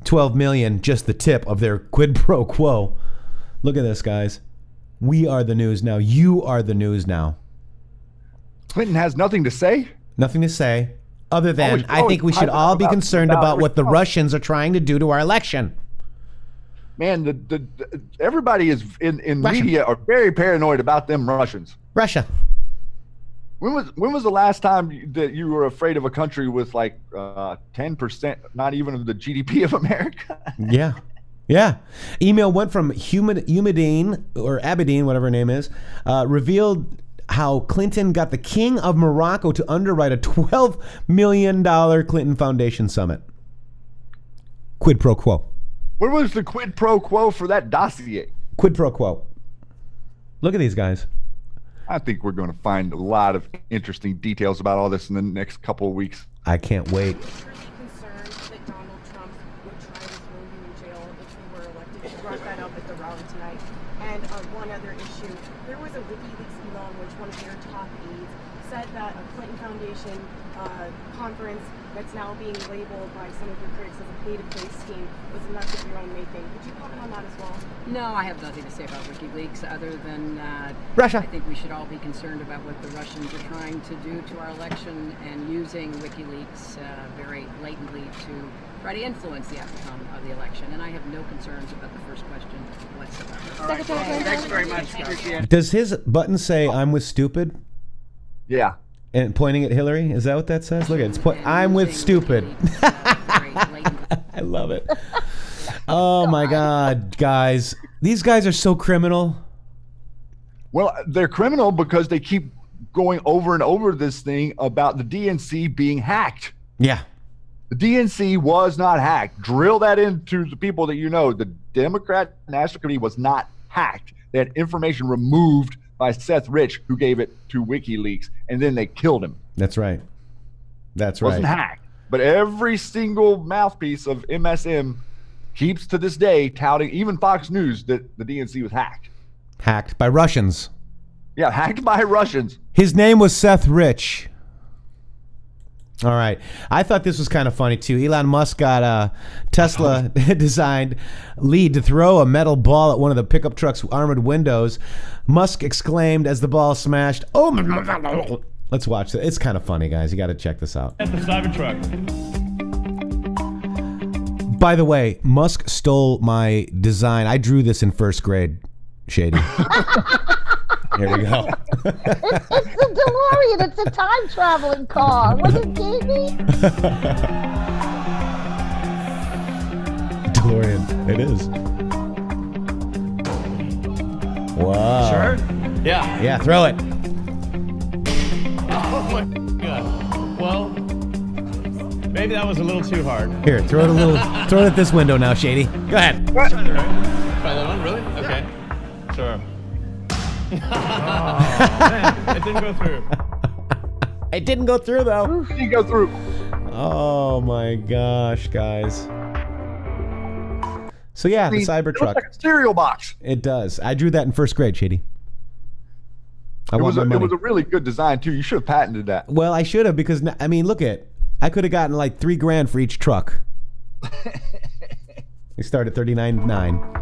12 million, just the tip of their quid pro quo. Look at this, guys. We are the news now. You are the news now. Clinton has nothing to say? Nothing to say, other than I think we should all be concerned about what the Russians are trying to do to our election. Man, everybody is in media are very paranoid about them Russians. Russia. When was the last time that you were afraid of a country with like 10%, not even of the GDP of America? Yeah. Email went from Humidine or Abedine, whatever her name is, revealed how Clinton got the King of Morocco to underwrite a $12 million Clinton Foundation summit. Quid pro quo. What was the quid pro quo for that dossier? Quid pro quo. Look at these guys. I think we're going to find a lot of interesting details about all this in the next couple of weeks. I can't wait. Concerned that Donald Trump would try to throw you in jail if you were elected. You brought that up at the rally tonight. And one other issue, there was a WikiLeaks email in which one of your top aides said that a Clinton Foundation conference that's now being labeled by some of your critics as a pay-to-play scheme was a mess of your own making. Could you comment on that as well? No, I have nothing to say about WikiLeaks other than Russia. I think we should all be concerned about what the Russians are trying to do to our election and using WikiLeaks very blatantly to try to influence the outcome of the election. And I have no concerns about the first question whatsoever. All right, Thanks very much. Appreciate it. Does his button say "I'm with stupid"? Yeah. And pointing at Hillary? Is that what that says? Look at it. It's I'm with stupid. I love it. Oh my God, guys. These guys are so criminal. Well, they're criminal because they keep going over and over this thing about the DNC being hacked. Yeah. The DNC was not hacked. Drill that into the people that you know. The Democrat National Committee was not hacked. They had information removed by Seth Rich, who gave it to WikiLeaks, and then they killed him. That's right. That's right. Wasn't hacked. But every single mouthpiece of MSM keeps to this day touting, even Fox News, that the DNC was hacked. Hacked by Russians. Yeah, hacked by Russians. His name was Seth Rich. All right. I thought this was kind of funny, too. Elon Musk got a Tesla designed lead to throw a metal ball at one of the pickup truck's armored windows. Musk exclaimed as the ball smashed, "Oh my God." Let's watch it. It's kind of funny, guys. You got to check this out. At the Cybertruck. By the way, Musk stole my design. I drew this in first grade, Shady. Here we go. It's the DeLorean. It's a time traveling car. Was it Jamie? DeLorean. It is. Wow. Sure? Yeah. Yeah, throw it. Oh my God. Well, maybe that was a little too hard. Here, throw it throw it at this window now, Shady. Go ahead. Try that one, really? Okay. Sure. Oh, man, it didn't go through. It didn't go through, though. It didn't go through. Oh, my gosh, guys. So, yeah, the Cybertruck. It looks like a cereal box. It does. I drew that in first grade, Shady. It was a really good design, too. You should have patented that. Well, I should have because, I mean, look at I could have gotten like $3,000 for each truck. We start at $39,900.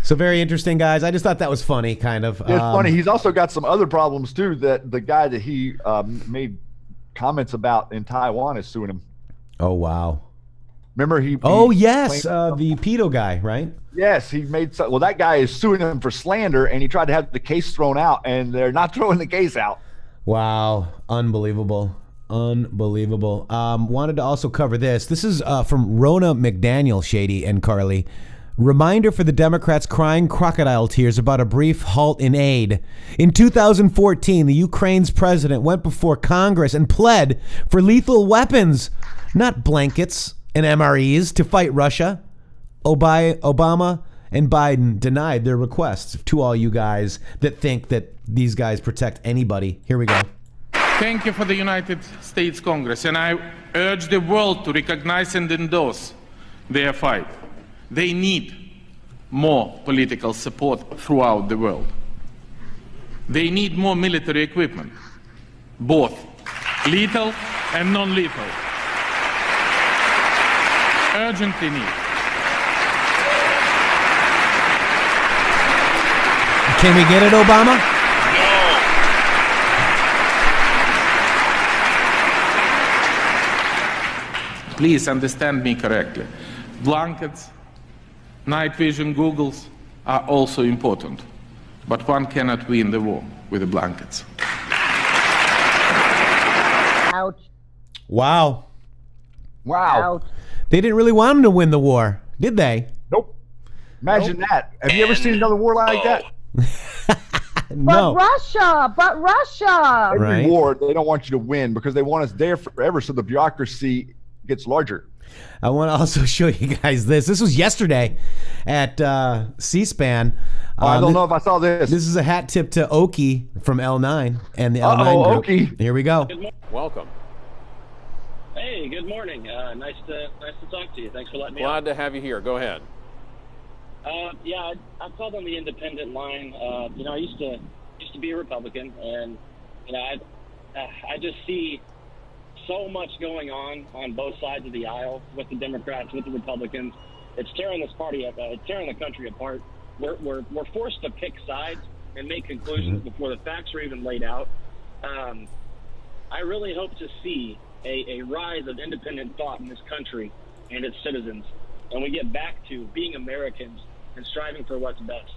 So very interesting, guys. I just thought that was funny, kind of. It's funny. He's also got some other problems, too, that the guy that he made comments about in Taiwan is suing him. Oh, wow. Remember he yes, the pedo guy, right? Yes, he made well, that guy is suing him for slander, and he tried to have the case thrown out, and they're not throwing the case out. Wow. Unbelievable. Unbelievable. Wanted to also cover this. This is from Rona McDaniel, Shady and Carly. Reminder for the Democrats crying crocodile tears about a brief halt in aid. In 2014, the Ukraine's president went before Congress and pled for lethal weapons, not blankets and MREs, to fight Russia. Obama and Biden denied their requests. To all you guys that think that these guys protect anybody, here we go. Thank you for the United States Congress, and I urge the world to recognize and endorse their fight. They need more political support throughout the world. They need more military equipment, both lethal and non-lethal. Urgently need. Can we get it, Obama? Please understand me correctly. Blankets, night vision goggles are also important, but one cannot win the war with the blankets. Ouch. Wow. Wow. Ouch. They didn't really want him to win the war, did they? Nope. Imagine that. Have you ever seen another war like that? No. But Russia. Every Right. war, they don't want you to win because they want us there forever, so the bureaucracy gets larger. I want to also show you guys this. This was yesterday at C-SPAN. I don't know if I saw this. This is a hat tip to Oki from L9 and the L9 group. Oki. Here we go. Welcome. Hey, good morning. Nice to talk to you. Thanks for letting me on. Glad to have you here. Go ahead. Yeah, I called on the independent line. I used to be a Republican, and I I just see so much going on both sides of the aisle with the Democrats, with the Republicans. It's tearing this party up. It's tearing the country apart. We're forced to pick sides and make conclusions before the facts are even laid out. I really hope to see a rise of independent thought in this country and its citizens, and we get back to being Americans and striving for what's best.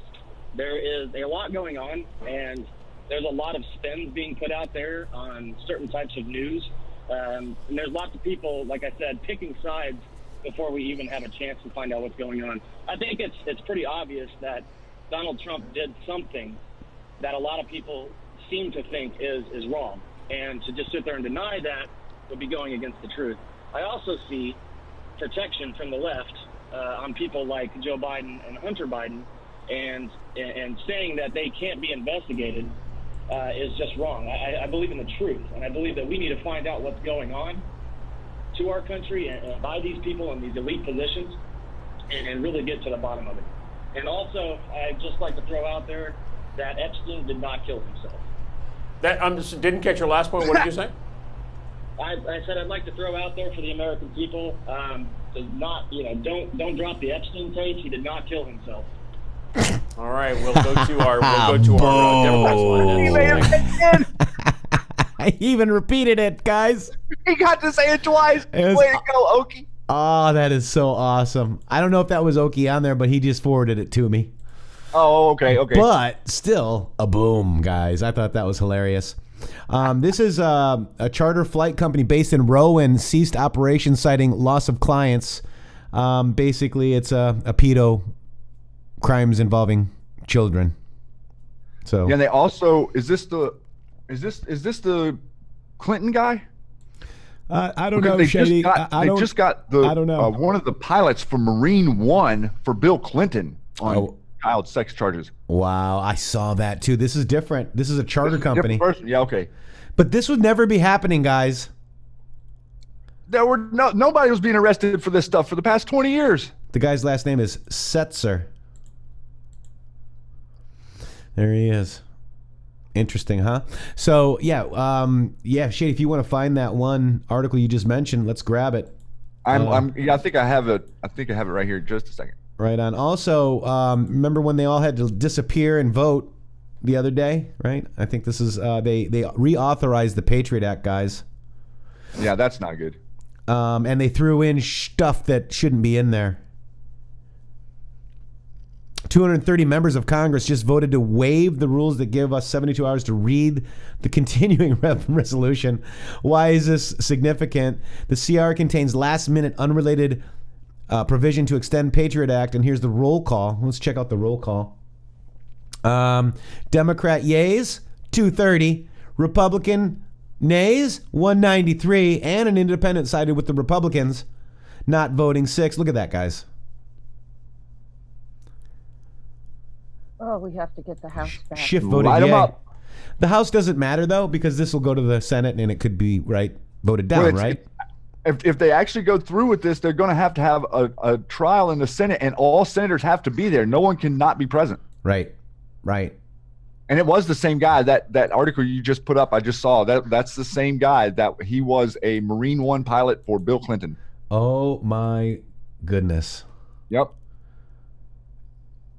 There is a lot going on, and there's a lot of spins being put out there on certain types of news. And there's lots of people, like I said, picking sides before we even have a chance to find out what's going on. I think it's pretty obvious that Donald Trump did something that a lot of people seem to think is wrong. And to just sit there and deny that would be going against the truth. I also see protection from the left on people like Joe Biden and Hunter Biden, and saying that they can't be investigated is just wrong. I believe in the truth, and I believe that we need to find out what's going on to our country and by these people in these elite positions and really get to the bottom of it. And also, I'd just like to throw out there that Epstein did not kill himself. That didn't catch your last point. What did you say? I said I'd like to throw out there for the American people to not, don't drop the Epstein tapes. He did not kill himself. All right, we'll go to our Democrats line. I even repeated it, guys. He got to say it twice. Way to go, Okie. Oh, that is so awesome. I don't know if that was Okie on there, but he just forwarded it to me. Oh, okay. But still, a boom, guys. I thought that was hilarious. This is a charter flight company based in Rowan ceased operations citing loss of clients. Basically, it's a pedo crimes involving children. So yeah, they also is this the Clinton guy? I don't know. They Shady. Just got the I don't know. One of the pilots for Marine One for Bill Clinton on child sex charges. Wow, I saw that too. This is different. This is a charter company. Yeah, okay. But this would never be happening, guys. There were nobody was being arrested for this stuff for the past 20 years. The guy's last name is Setzer. There he is. Interesting, huh? So yeah, Shady, if you want to find that one article you just mentioned, let's grab it. I think I have it. I think I have it right here. Just a second. Right on. Also, remember when they all had to disappear and vote the other day? Right. I think this is they reauthorized the Patriot Act, guys. Yeah, that's not good. And they threw in stuff that shouldn't be in there. 230 members of Congress just voted to waive the rules that give us 72 hours to read the continuing resolution. Why is this significant? The CR contains last-minute unrelated provision to extend Patriot Act, and here's the roll call. Let's check out the roll call. Democrat yeas, 230. Republican nays, 193. And an independent sided with the Republicans, not voting 6. Look at that, guys. Oh, we have to get the House back. Schiff voted yay. The House doesn't matter, though, because this will go to the Senate, and it could be voted down, right? If they actually go through with this, they're going to have a trial in the Senate, and all senators have to be there. No one can not be present. Right. And it was the same guy. That article you just put up, I just saw. That's the same guy. That he was a Marine One pilot for Bill Clinton. Oh, my goodness. Yep.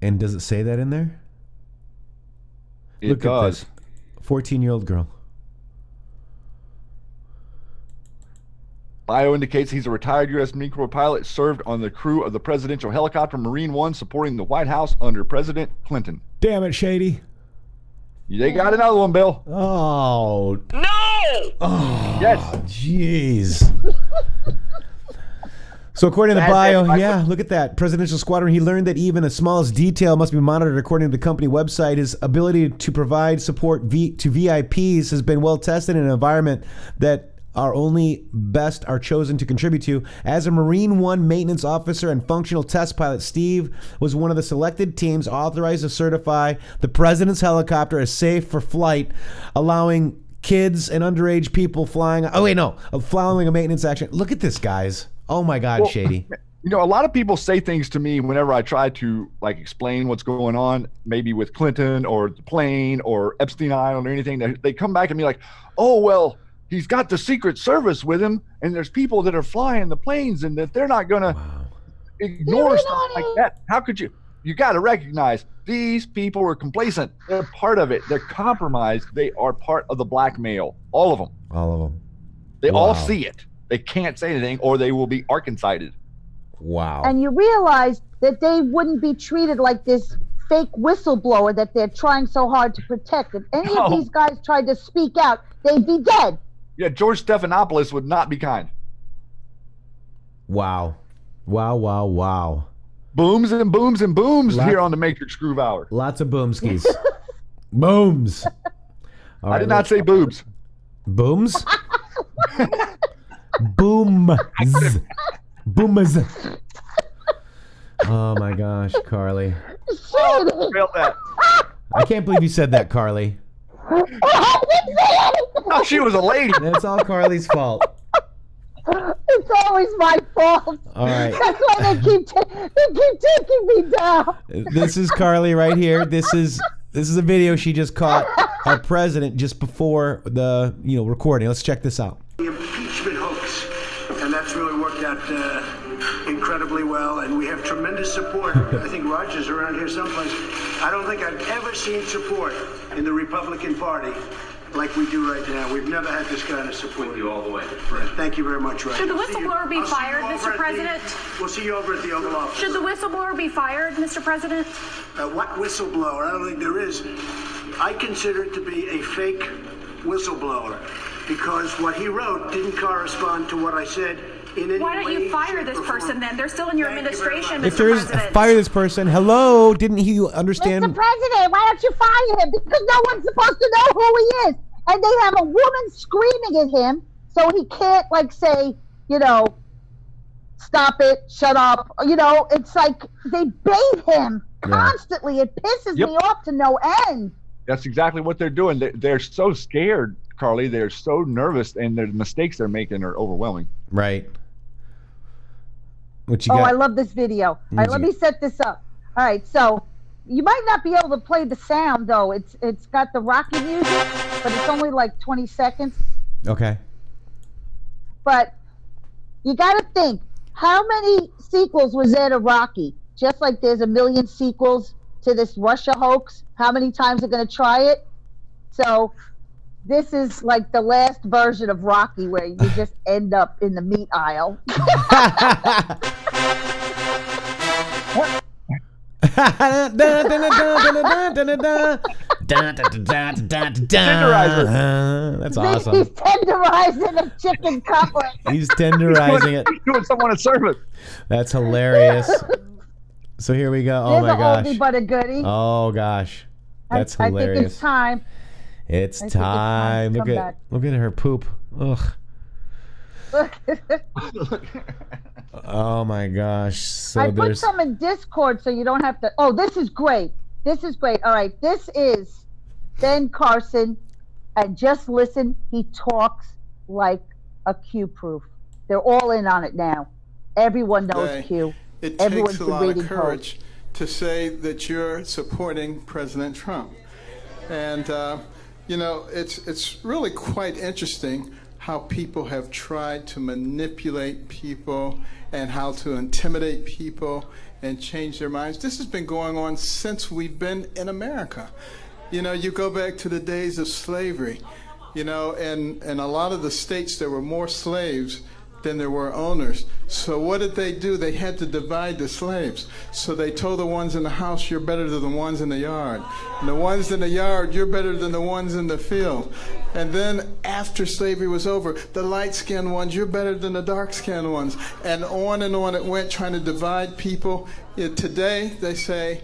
And does it say that in there? It does. 14-year-old girl. Bio indicates he's a retired U.S. Marine Corps pilot, served on the crew of the presidential helicopter Marine One, supporting the White House under President Clinton. Damn it, Shady. They got another one, Bill. Oh. No! Oh, yes. Jeez. So according to the bio, look at that. Presidential squadron, he learned that even the smallest detail must be monitored according to the company website. His ability to provide support to VIPs has been well tested in an environment that our only best are chosen to contribute to. As a Marine One maintenance officer and functional test pilot, Steve was one of the selected teams authorized to certify the president's helicopter as safe for flight, allowing kids and underage people following a maintenance action. Look at this, guys. Oh my God, Shady. You know, a lot of people say things to me whenever I try to like explain what's going on, maybe with Clinton or the plane or Epstein Island or anything. They come back to me like, oh, well, he's got the Secret Service with him, and there's people that are flying the planes, and that they're not going to ignore stuff like that. How could you? You got to recognize these people are complacent. They're part of it. They're compromised. They are part of the blackmail. All of them. All of them. They all see it. They can't say anything, or they will be Arkancided. Wow. And you realize that they wouldn't be treated like this fake whistleblower that they're trying so hard to protect. If any of these guys tried to speak out, they'd be dead. Yeah, George Stephanopoulos would not be kind. Wow. Wow, wow, wow. Booms and booms and booms here on the Matrixxx Grooove Hour. Lots of boomskis. Booms. I did not say boobs. Booms? Booms. Booms. Oh my gosh, Carly. I can't believe you said that, Carly. Oh, she was a lady. That's all Carly's fault. It's always my fault. All right. That's why they keep taking me down. This is Carly right here. This is a video she just caught our president just before the recording. Let's check this out. The impeachment hoax, and that's really worked out incredibly well, and we have tremendous support. I think Roger's around here someplace. I don't think I've ever seen support in the Republican Party like we do right now. We've never had this kind of support. With you all the way. Thank you very much, Roger. Should the whistleblower be fired, Mr. President? We'll see you over at the Oval Office. Should the whistleblower be fired, Mr. President? What whistleblower? I don't think there is. I consider it to be a fake whistleblower because what he wrote didn't correspond to what I said. Why don't you fire this person then? They're still in your administration, If Mr. there is President. fire this person, hello, didn't he understand? Mr. President, why don't you fire him? Because no one's supposed to know who he is. And they have a woman screaming at him, so he can't say, stop it, shut up. It's like they bait him constantly. It pisses me off to no end. That's exactly what they're doing. They're so scared, Carly. They're so nervous, and the mistakes they're making are overwhelming. Right. What you got? I love this video. All right, let me set this up. All right, so you might not be able to play the sound, though. It's got the Rocky music, but it's only like 20 seconds. Okay. But you got to think, how many sequels was there to Rocky? Just like there's a million sequels to this Russia hoax. How many times are going to try it? So this is like the last version of Rocky where you just end up in the meat aisle. That's awesome. He's tenderizing a chicken cutlet. He's tenderizing it. He's doing someone a service. That's hilarious. So here we go. Oh my gosh. Oldie but a goodie. Oh gosh. That's hilarious. I think it's time. It's time. Look at her poop. Ugh. Oh my gosh. So I put some in Discord so you don't have to. Oh, this is great. This is great. All right. This is Ben Carson. And just listen. He talks like a Q proof. They're all in on it now. Everyone knows Q. It Everyone's takes a lot of courage to say that you're supporting President Trump. And, it's really quite interesting how people have tried to manipulate people and how to intimidate people and change their minds. This has been going on since we've been in America. You go back to the days of slavery, and in a lot of the states there were more slaves than there were owners. So what did they do? They had to divide the slaves. So they told the ones in the house, you're better than the ones in the yard. And the ones in the yard, you're better than the ones in the field. And then after slavery was over, the light-skinned ones, you're better than the dark-skinned ones. And on it went, trying to divide people. Today, they say,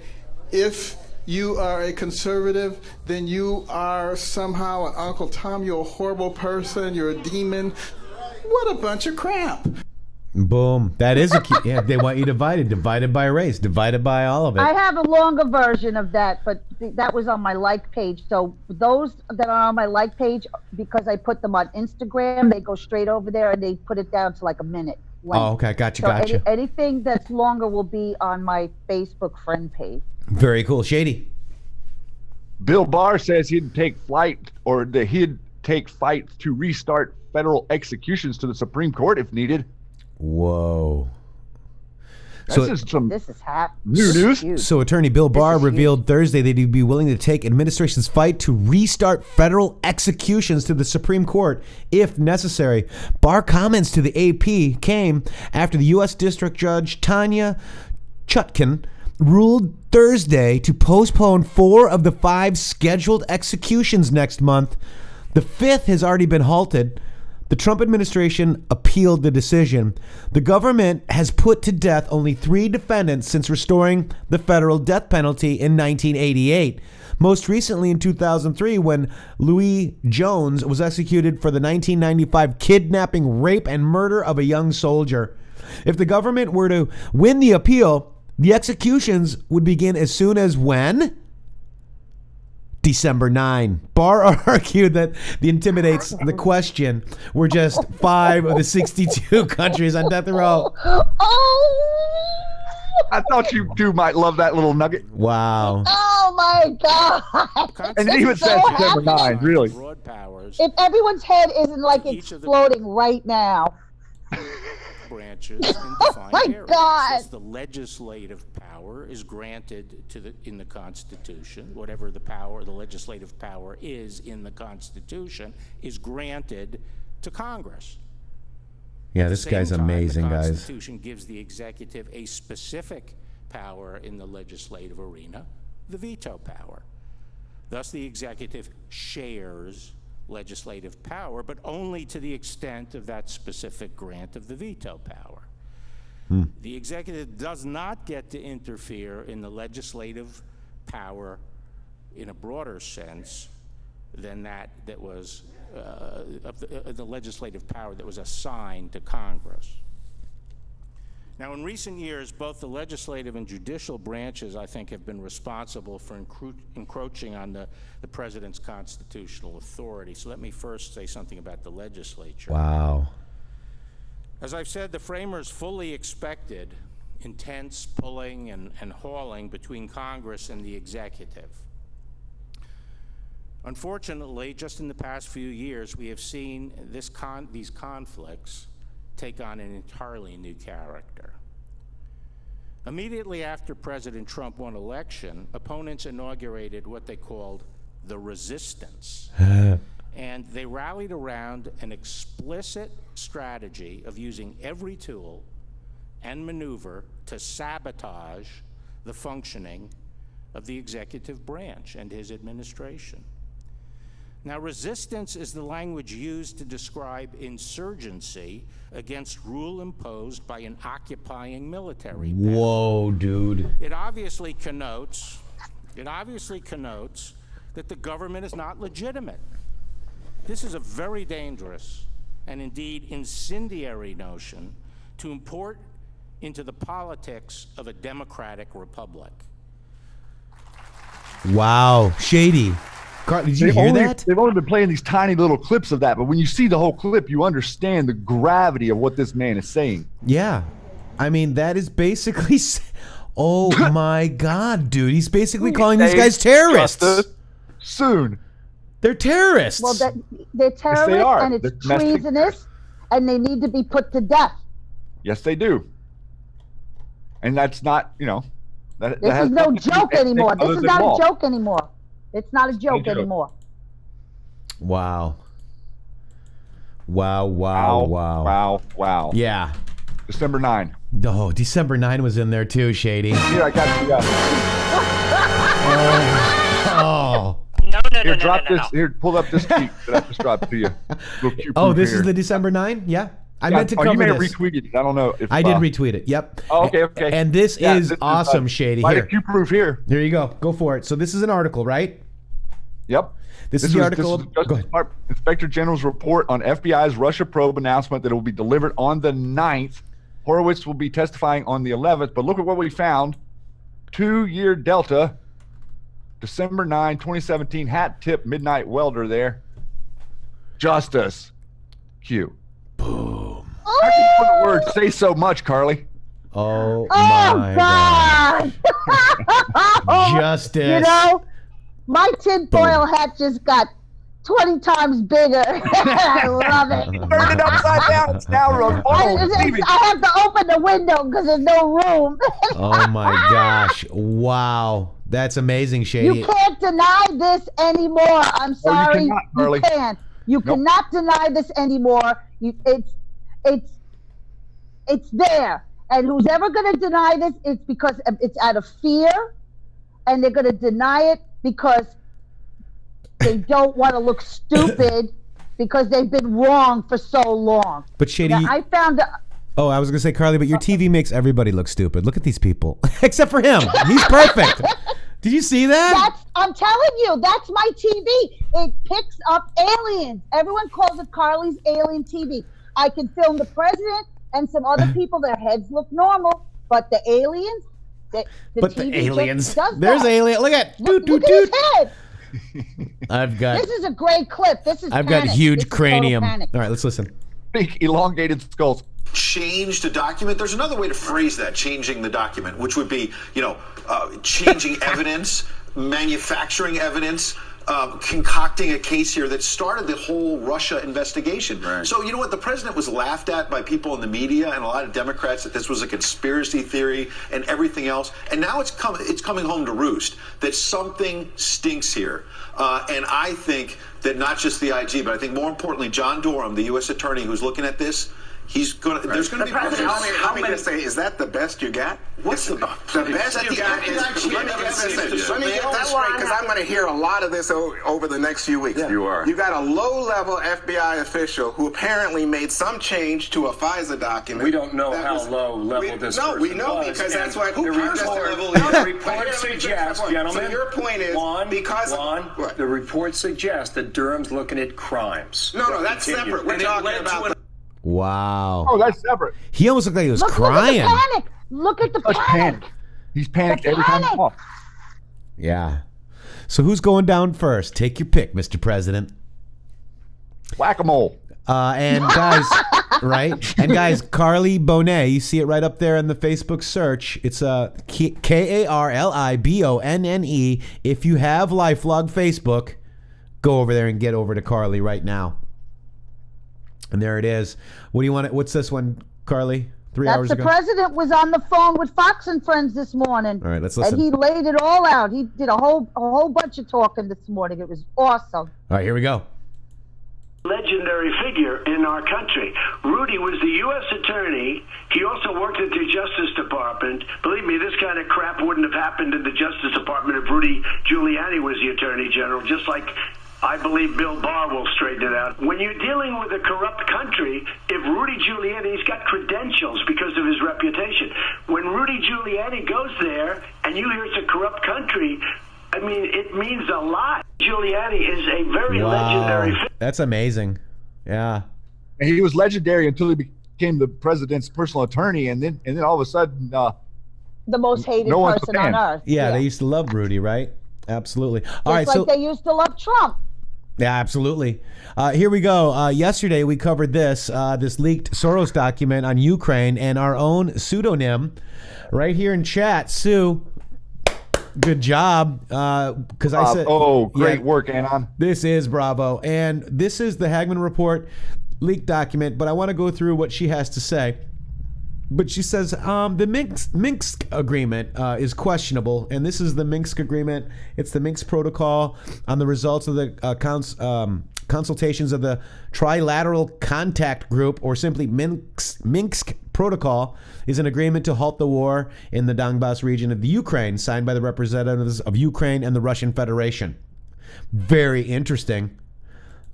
if you are a conservative, then you are somehow an Uncle Tom, you're a horrible person, you're a demon. What a bunch of crap. Boom. That is a key. Yeah, they want you divided by race, divided by all of it. I have a longer version of that, but that was on my like page. So those that are on my like page, because I put them on Instagram, they go straight over there and they put it down to like a minute. link. Oh, okay. Gotcha, So gotcha. anything that's longer will be on my Facebook friend page. Very cool. Shady. Bill Barr says he'd take fight to restart federal executions to the Supreme Court if needed. Whoa. This is happening. New news. So Attorney Bill Barr revealed Thursday that he'd be willing to take administration's fight to restart federal executions to the Supreme Court if necessary. Barr comments to the AP came after the U.S. District Judge Tanya Chutkan ruled Thursday to postpone 4 of the 5 scheduled executions next month. The 5th has already been halted. The Trump administration appealed the decision. The government has put to death only 3 defendants since restoring the federal death penalty in 1988. Most recently in 2003 when Louis Jones was executed for the 1995 kidnapping, rape, and murder of a young soldier. If the government were to win the appeal, the executions would begin as soon as when? December 9. Barr argued that the intimidates the question were just 5 of the 62 countries on death row. I thought you two might love that little nugget. Wow. Oh my God! And it even says December 9, really. If everyone's head isn't like exploding right now. Branches in defined my areas. God. As the legislative power is granted in the Constitution, whatever the legislative power is in the Constitution, is granted to Congress. Yeah, this guy's amazing, the guys. Constitution gives the executive a specific power in the legislative arena, the veto power. Thus, the executive shares legislative power, but only to the extent of that specific grant of the veto power. The executive does not get to interfere in the legislative power in a broader sense than that was of the legislative power that was assigned to Congress. Now, in recent years, both the legislative and judicial branches, I think, have been responsible for encroaching on the president's constitutional authority. So let me first say something about the legislature. Wow. As I've said, the framers fully expected intense pulling and hauling between Congress and the executive. Unfortunately, just in the past few years, we have seen these conflicts take on an entirely new character. Immediately after President Trump won election, opponents inaugurated what they called the resistance. And they rallied around an explicit strategy of using every tool and maneuver to sabotage the functioning of the executive branch and his administration. Now, resistance is the language used to describe insurgency against rule imposed by an occupying military power. Whoa, dude. It obviously connotes that the government is not legitimate. This is a very dangerous and indeed incendiary notion to import into the politics of a democratic republic. Wow. Shady. Did you hear that? They've only been playing these tiny little clips of that, but when you see the whole clip, you understand the gravity of what this man is saying. Yeah. I mean, that is basically... Oh, my God, dude. He's basically calling these guys terrorists. Soon. They're terrorists. Well, they're terrorists, yes, they are. and it's treasonous, and they need to be put to death. Yes, they do. And that's not, This is no joke anymore. This is not a joke anymore. It's not a joke anymore. Wow. Wow. Yeah. December 9. Oh, December 9 was in there too, Shady. Here, I got you. Oh. Here, drop this. Here, pull up this tweet that I just dropped to you. Oh, this is the December 9? Yeah. I meant to cover you may have this. retweeted it. I don't know if I did retweet it. Yep. Oh, okay. And this is awesome, Shady. Here. Here. Q-proof here. Here you go. Go for it. So this is an article, right? Yep. This is the article. This is Justice Inspector General's report on FBI's Russia probe announcement that it will be delivered on the 9th. Horowitz will be testifying on the 11th. But look at what we found. 2-year Delta, December 9, 2017, hat tip midnight welder there. Justice. Q. Boom. How can one word say so much, Carly? Oh, Oh, my God. Justice. You know, my tinfoil hat just got 20 times bigger. I love it. Turned it upside down. It's now a I have to open the window because there's no room. Oh, my gosh. Wow. That's amazing, Shady. You can't deny this anymore. I'm sorry. cannot, Carly. You can't. You cannot deny this anymore. It's there. And who's ever going to deny this, it's because it's out of fear, and they're going to deny it because they don't want to look stupid because they've been wrong for so long. But Shady, now, I found oh, I was going to say, Carly, but your TV makes everybody look stupid. Look at these people. Except for him. He's perfect. Did you see that? I'm telling you, that's my TV. It picks up aliens. Everyone calls it Carly's Alien TV. I can film the president and some other people. Their heads look normal, but the aliens, the TV aliens. just does There's that. alien. Look at Look at his head. This is a great clip. I've got huge This is cranium. total All panic. right, let's listen. Big elongated skulls. Changed a document. There's another way to phrase that, changing the document, which would be, changing evidence, manufacturing evidence, concocting a case here that started the whole Russia investigation. Right. So you know what? The president was laughed at by people in the media and a lot of Democrats that this was a conspiracy theory and everything else. And now it's coming home to roost that something stinks here. And I think that not just the IG, but I think more importantly, John Durham, the U.S. attorney who's looking at this, there's going to be president. How many say, is that the best you got? What's the best you got? Let me get that straight, because I'm going to hear a lot of this over the next few weeks. Yeah. You are. You got a low-level FBI official who apparently made some change to a FISA document. We don't know how low-level this person we know was, because that's what the report suggests, gentlemen. So your point is the report suggests that Durham's looking at crimes. No, that's separate. We're talking about. Wow. Oh, that's separate. He almost looked like he was crying. Look at the panic. He's panicked every time he talks. Yeah. So who's going down first? Take your pick, Mr. President. Whack-a-mole. And guys, right? And guys, Carly Bonet, you see it right up there in the Facebook search. It's Karlibonne. If you have LifeLog Facebook, go over there and get over to Carly right now. And there it is. What do you want? What's this one, Carly? 3 hours ago? The president was on the phone with Fox and Friends this morning. All right, let's listen. And he laid it all out. He did a whole bunch of talking this morning. It was awesome. All right, here we go. Legendary figure in our country. Rudy was the U.S. attorney. He also worked at the Justice Department. Believe me, this kind of crap wouldn't have happened in the Justice Department if Rudy Giuliani was the attorney general, just like I believe Bill Barr will straighten it out. When you're dealing with a corrupt country, if Rudy Giuliani's got credentials because of his reputation, when Rudy Giuliani goes there and you hear it's a corrupt country, I mean, it means a lot. Giuliani is a very legendary figure. That's amazing. Yeah. He was legendary until he became the president's personal attorney, and then all of a sudden, the most hated person on earth. Yeah, they used to love Rudy, right? Absolutely. All right, like they used to love Trump. Yeah, absolutely. Here we go. Yesterday we covered this leaked Soros document on Ukraine, and our own pseudonym right here in chat, Sue. Good job. Because I said, great work, Anon. This is Bravo, and this is the Hagman Report leaked document. But I want to go through what she has to say. But she says the Minsk agreement is questionable, and this is the Minsk agreement. It's the Minsk protocol on the results of the consultations of the Trilateral Contact Group, or simply Minsk Protocol, is an agreement to halt the war in the Donbas region of the Ukraine, signed by the representatives of Ukraine and the Russian Federation. Very interesting.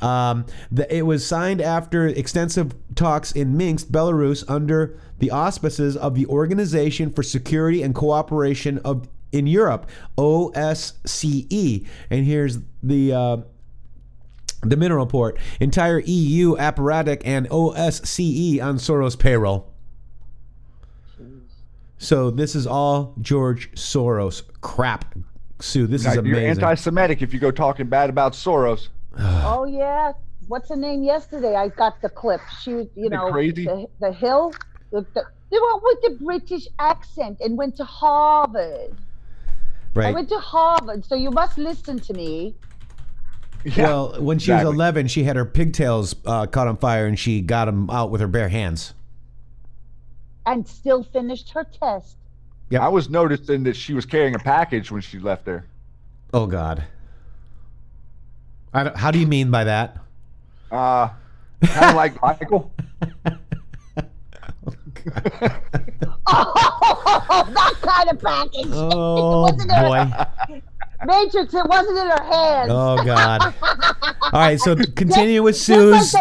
It was signed after extensive talks in Minsk, Belarus, under the auspices of the Organization for Security and Cooperation in Europe, OSCE. And here's the mineral report. Entire EU apparatus and OSCE on Soros payroll. So this is all George Soros crap. Sue, this is amazing. You're anti-Semitic if you go talking bad about Soros. Oh, yeah. what's her name yesterday? I got the clip. She, crazy? The Hill. They went with the British accent and went to Harvard. Right. I went to Harvard, so you must listen to me. Yeah, well, when she was 11, she had her pigtails caught on fire, and she got them out with her bare hands. And still finished her test. Yeah, I was noticing that she was carrying a package when she left there. Oh God. How do you mean by that? Kind of like Michael. Oh, that kind of package. Oh boy. Matrixx, it wasn't in her hands. Oh God. All right, so continue with Sue's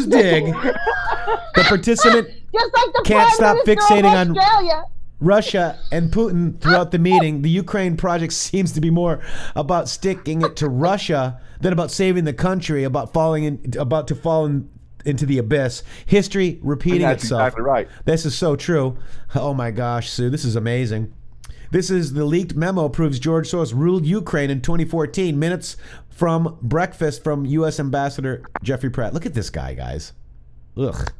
dig. The participant just like the can't stop fixating on Australia. Russia and Putin throughout the meeting. The Ukraine project seems to be more about sticking it to Russia than about saving the country, about to fall into the abyss. History repeating That's itself. exactly right. This is so true. Oh my gosh, Sue, this is amazing. This is the leaked memo proves George Soros ruled Ukraine in 2014. Minutes from breakfast from U.S. Ambassador Jeffrey Pratt. Look at this guy, guys. Ugh.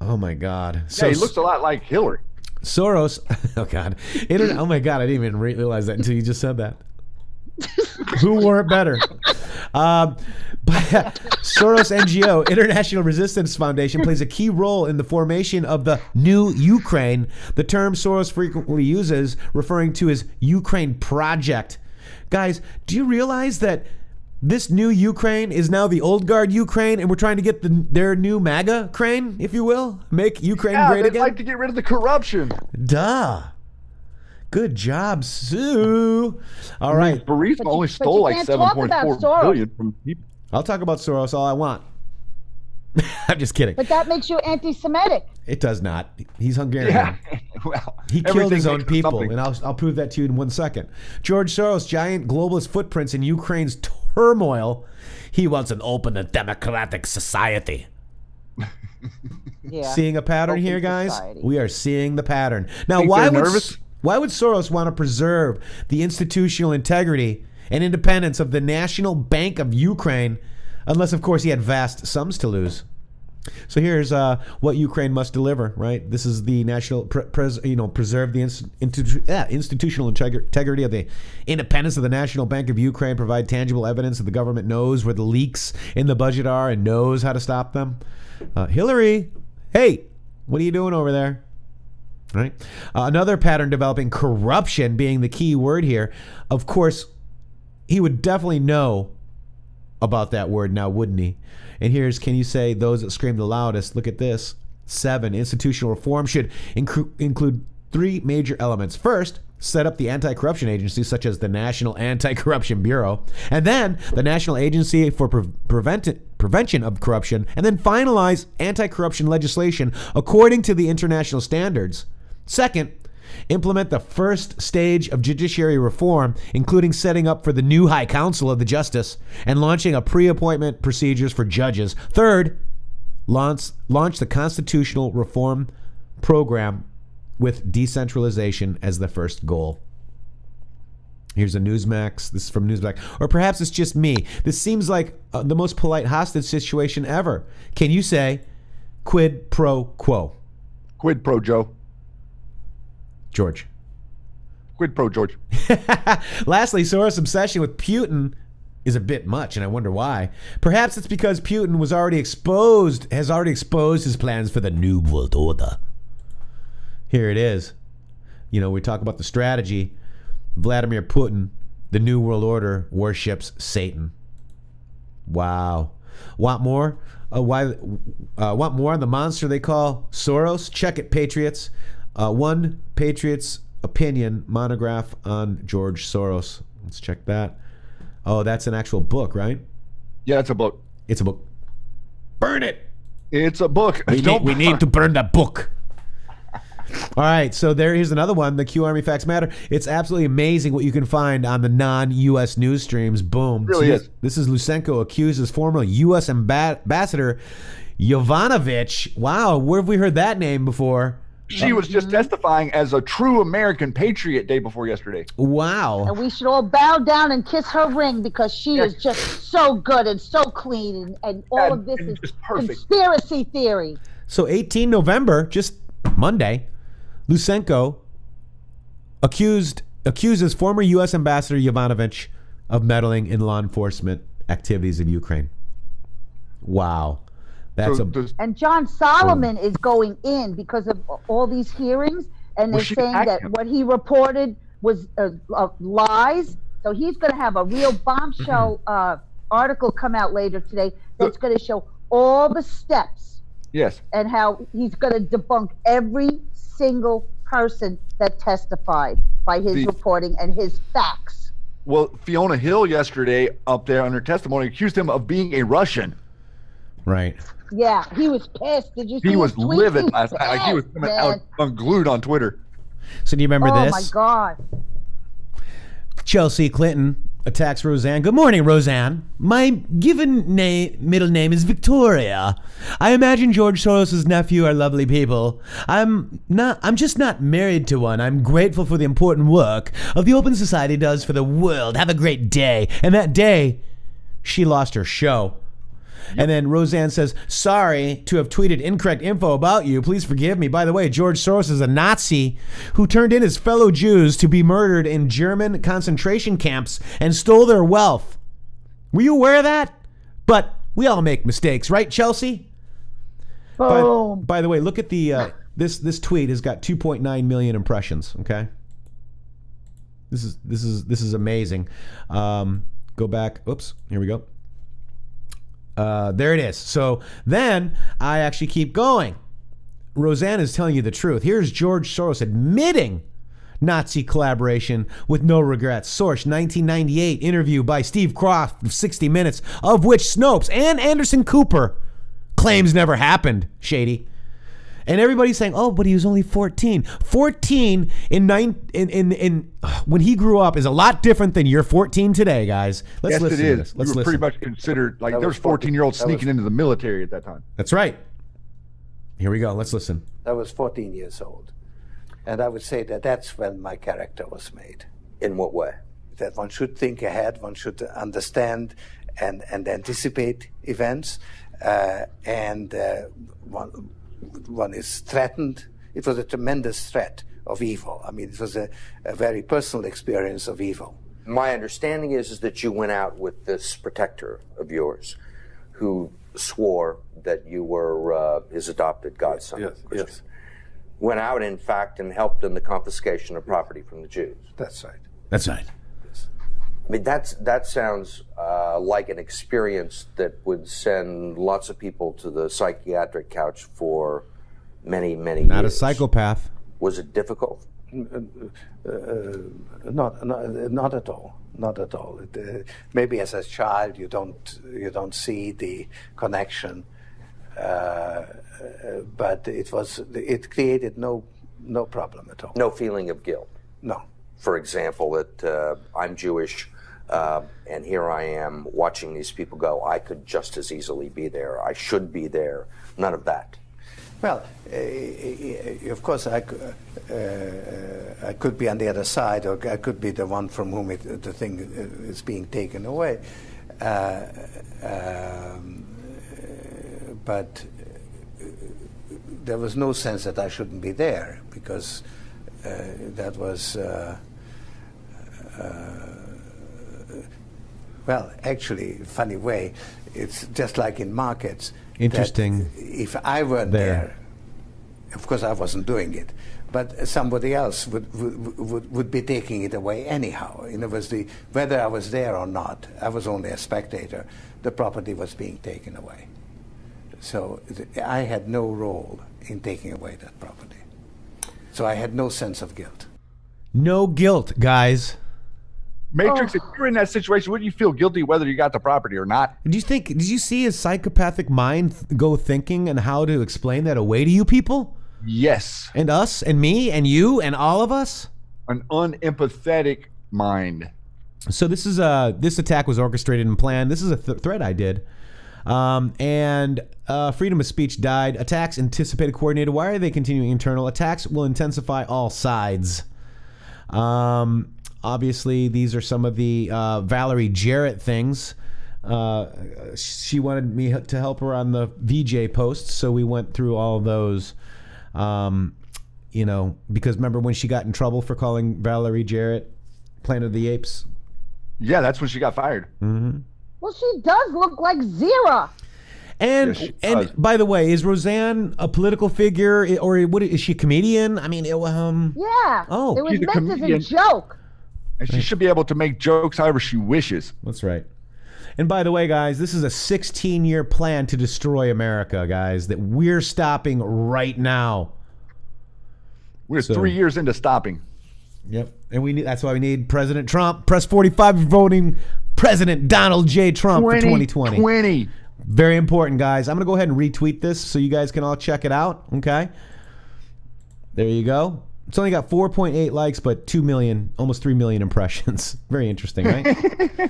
Oh my God. Yeah, he looks a lot like Hillary. Soros. Oh God. Oh my God. I didn't even realize that until you just said that. Who wore it better? Soros NGO, International Resistance Foundation, plays a key role in the formation of the new Ukraine, the term Soros frequently uses, referring to his Ukraine project. Guys, do you realize that this new Ukraine is now the old guard Ukraine, and we're trying to get their new MAGA crane, if you will? Make Ukraine great again? They'd like to get rid of the corruption. Duh. Good job, Sue. All right. Burisma only stole like 7.4 billion from people. I'll talk about Soros all I want. I'm just kidding. But that makes you anti-Semitic. It does not. He's Hungarian. Yeah. Well, he killed his own makes people, something. and I'll prove that to you in 1 second. George Soros' giant globalist footprints in Ukraine's turmoil. He wants an open and democratic society. Yeah. Seeing a pattern Open here, guys? society. We are seeing the pattern. Now, Think why they're would nervous? Soros want to preserve the institutional integrity and independence of the National Bank of Ukraine, unless, of course, he had vast sums to lose? So here's what Ukraine must deliver, right? This is the national, preserve the institutional integrity of the independence of the National Bank of Ukraine, provide tangible evidence that the government knows where the leaks in the budget are and knows how to stop them. Hillary, hey, what are you doing over there? Right? Another pattern developing, corruption being the key word here. Of course, he would definitely know about that word now, wouldn't he? And here's, can you say those that scream the loudest? Look at this. 7, institutional reform should include 3 major elements. First, set up the anti-corruption agencies such as the National Anti-Corruption Bureau, and then the National Agency for Prevention of Corruption, and then finalize anti-corruption legislation according to the international standards. Second, implement the first stage of judiciary reform, including setting up for the new High Council of the Justice and launching a pre-appointment procedures for judges. Third, launch the constitutional reform program with decentralization as the first goal. Here's a Newsmax. This is from Newsmax. Or perhaps it's just me. This seems like the most polite hostage situation ever. Can you say quid pro quo? Quid pro Joe. George. Quid pro George. Lastly, Soros' obsession with Putin is a bit much, and I wonder why. Perhaps it's because Putin has already exposed his plans for the New World Order. Here it is. We talk about the strategy. Vladimir Putin, the New World Order, worships Satan. Wow. Want more? Want more on the monster they call Soros? Check it, Patriots. One Patriots opinion monograph on George Soros. Let's check that. Oh, that's an actual book, right? Yeah, it's a book. It's a book. Burn it. It's a book. We need to burn that book. All right, so here's another one, the Q Army Facts Matter. It's absolutely amazing what you can find on the non-U.S. news streams. Boom. It really is. This is Lysenko accuses former U.S. Ambassador Yovanovitch. Wow, where have we heard that name before? She was just testifying as a true American patriot day before yesterday. Wow. And we should all bow down and kiss her ring because she is just so good and so clean, and all of this is conspiracy theory. So 18 November, just Monday, Lysenko accuses former U.S. Ambassador Yovanovitch of meddling in law enforcement activities of Ukraine. Wow. And John Solomon is going in because of all these hearings, and they're saying that what he reported was lies. So he's going to have a real bombshell article come out later today that's going to show all the steps. Yes. And how he's going to debunk every single person that testified by his reporting and his facts. Well, Fiona Hill yesterday up there on her testimony accused him of being a Russian. Right. Yeah, he was pissed. Did you see He was his tweets? livid last night. Like he was coming out unglued on Twitter. So do you remember this? Oh my God. Chelsea Clinton attacks Roseanne. Good morning, Roseanne. My given middle name is Victoria. I imagine George Soros' nephew are lovely people. I'm just not married to one. I'm grateful for the important work of the Open Society does for the world. Have a great day. And that day, she lost her show. And then Roseanne says, sorry to have tweeted incorrect info about you. Please forgive me. By the way, George Soros is a Nazi who turned in his fellow Jews to be murdered in German concentration camps and stole their wealth. Were you aware of that? But we all make mistakes, right, Chelsea? Boom. By the way, look at the this tweet has got 2.9 million impressions. Okay, this is amazing. Go back. Oops, here we go. There it is. So then I actually keep going. Roseanne is telling you the truth. Here's George Soros admitting Nazi collaboration with no regrets. Source, 1998 interview by Steve Croft of 60 Minutes, of which Snopes and Anderson Cooper claims never happened. Shady. And everybody's saying, oh, but he was only 14. 14 when he grew up is a lot different than you're 14 today, guys. Let's listen to this. You were pretty much considered, like, there was 14-year-olds sneaking into the military at that time. That's right. Here we go. Let's listen. I was 14 years old. And I would say that that's when my character was made. In what way? That one should think ahead, one should understand and anticipate events, and one is threatened. It was a tremendous threat of evil. I mean, it was a very personal experience of evil. My understanding is that you went out with this protector of yours who swore that you were his adopted godson. Yes. Went out, in fact, and helped in the confiscation of property from the Jews. That's right. That's right. I mean, that sounds like an experience that would send lots of people to the psychiatric couch for many, many years. Not a psychopath. Was it difficult? Not at all. Not at all. Maybe as a child you don't see the connection, but it created no problem at all. No feeling of guilt. No. For example, that I'm Jewish, and here I am watching these people go. I could just as easily be there. I should be there. None of that. Well, of course, I could be on the other side, or I could be the one from whom the thing is being taken away. But there was no sense that I shouldn't be there, because that was, well, actually, funny way, it's just like in markets. Interesting. If I weren't there, of course I wasn't doing it, but somebody else would be taking it away anyhow. In other words, whether I was there or not, I was only a spectator. The property was being taken away. So I had no role in taking away that property. So I had no sense of guilt. No guilt, guys. Matrixx, if you were in that situation, wouldn't you feel guilty whether you got the property or not? Did you see his psychopathic mind go thinking and how to explain that away to you people? Yes. And us and me and you and all of us? An unempathetic mind. So this attack was orchestrated and planned. This is a thread I did. And freedom of speech died. Attacks anticipated, coordinated. Why are they continuing internal? Attacks will intensify all sides. Obviously, these are some of the Valerie Jarrett things. She wanted me to help her on the VJ posts, so we went through all of those. Because remember when she got in trouble for calling Valerie Jarrett Planet of the Apes? Yeah, that's when she got fired. Mm-hmm. Well, she does look like Zira. And by the way, is Roseanne a political figure, or what is she, a comedian? I mean, Yeah. Oh, it was she's a meant as comedian. a joke. And she should be able to make jokes however she wishes. That's right. And by the way, guys, this is a 16-year plan to destroy America, guys, that we're stopping right now. We're 3 years into stopping. Yep. And that's why we need President Trump. Press 45 if you're voting President Donald J. Trump for 2020. 2020. Very important, guys. I'm going to go ahead and retweet this so you guys can all check it out. Okay. There you go. It's only got 4.8 likes, but 2 million, almost 3 million impressions. Very interesting, right?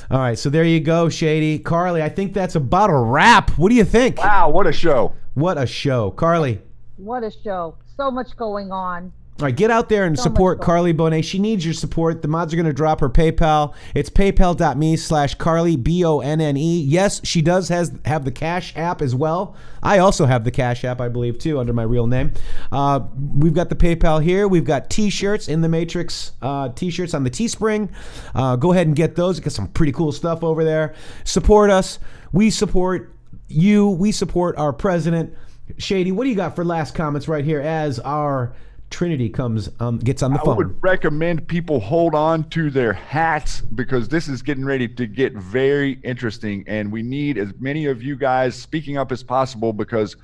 All right, so there you go, Shady. Carly, I think that's about a wrap. What do you think? Wow, what a show. What a show. Carly. What a show. So much going on. All right, get out there and support Carly Bonet. She needs your support. The mods are going to drop her PayPal. It's paypal.me/Carly, Bonne. Yes, she does have the Cash App as well. I also have the Cash App, I believe, too, under my real name. We've got the PayPal here. We've got T-shirts in the Matrixxx T-shirts on the Teespring. Go ahead and get those. Got some pretty cool stuff over there. Support us. We support you. We support our president. Shady, what do you got for last comments right here as our Trinity gets on the phone? I would recommend people hold on to their hats because this is getting ready to get very interesting, and we need as many of you guys speaking up as possible because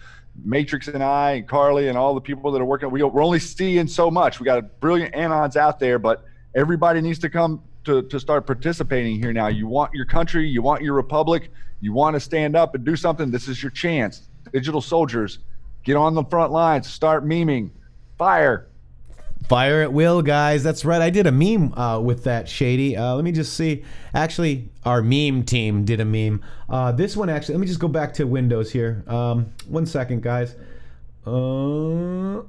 Matrixxx and I and Carly and all the people that are working, we're only seeing so much. We got brilliant anons out there, but everybody needs to come to start participating here now. You want your country, you want your republic, you want to stand up and do something. This is your chance. Digital soldiers, get on the front lines, start memeing. Fire at will, guys. That's right. I did a meme with that, Shady. Let me just see. Actually, our meme team did a meme. This one, actually, let me just go back to Windows here. 1 second, guys.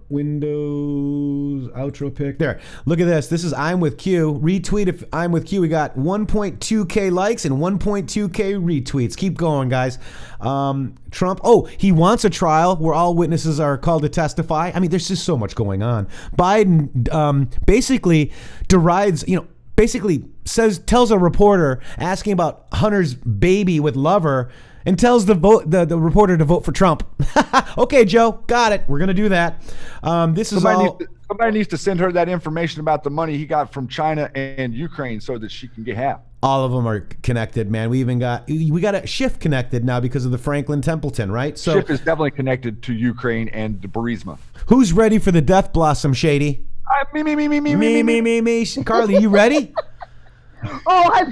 Windows outro pick. There. Look at this. This is I'm with Q. Retweet if I'm with Q. We got 1.2K likes and 1.2K retweets. Keep going, guys. Trump. Oh, he wants a trial where all witnesses are called to testify. I mean, there's just so much going on. Biden basically derides, basically tells a reporter asking about Hunter's baby with Lover and tells the reporter to vote for Trump. Okay, Joe, got it. We're gonna do that. Somebody needs to send her that information about the money he got from China and Ukraine so that she can get half. All of them are connected, man. We got a Schiff connected now because of the Franklin Templeton, right? So Schiff is definitely connected to Ukraine and the Burisma. Who's ready for the Death Blossom, Shady? Me. Carly, you ready? Oh, I've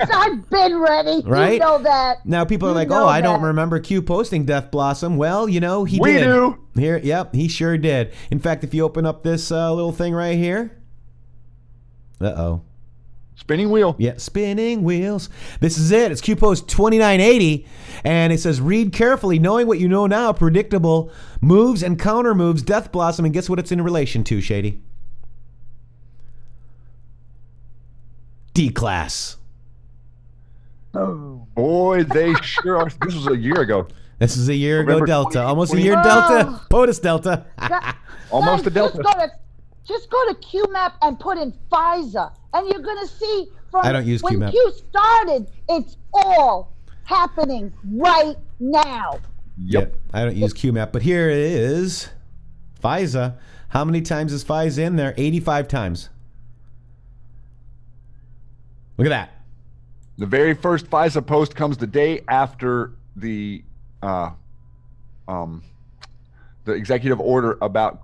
been ready. Right? You know that. Now people are like, I don't remember Q posting Death Blossom. Well, he did. We do. Here, yep, he sure did. In fact, if you open up this little thing right here. Uh-oh. Spinning wheel. Yeah, spinning wheels. This is it. It's Q Post 2980. And it says, read carefully, knowing what you know now, predictable moves and counter moves, Death Blossom, and guess what it's in relation to, Shady? D-Class. Oh. Boy, they sure are. This was a year ago. This is a year ago, Delta. Almost a year, Oh. Delta. POTUS, Delta. Almost a Delta. Just go to QMAP and put in Pfizer, and you're going to see from I don't use when QMAP. Q started, it's all happening right now. Yep. I don't use QMAP, but here it is. Pfizer. How many times is Pfizer in there? 85 times. Look at that. The very first FISA post comes the day after the executive order about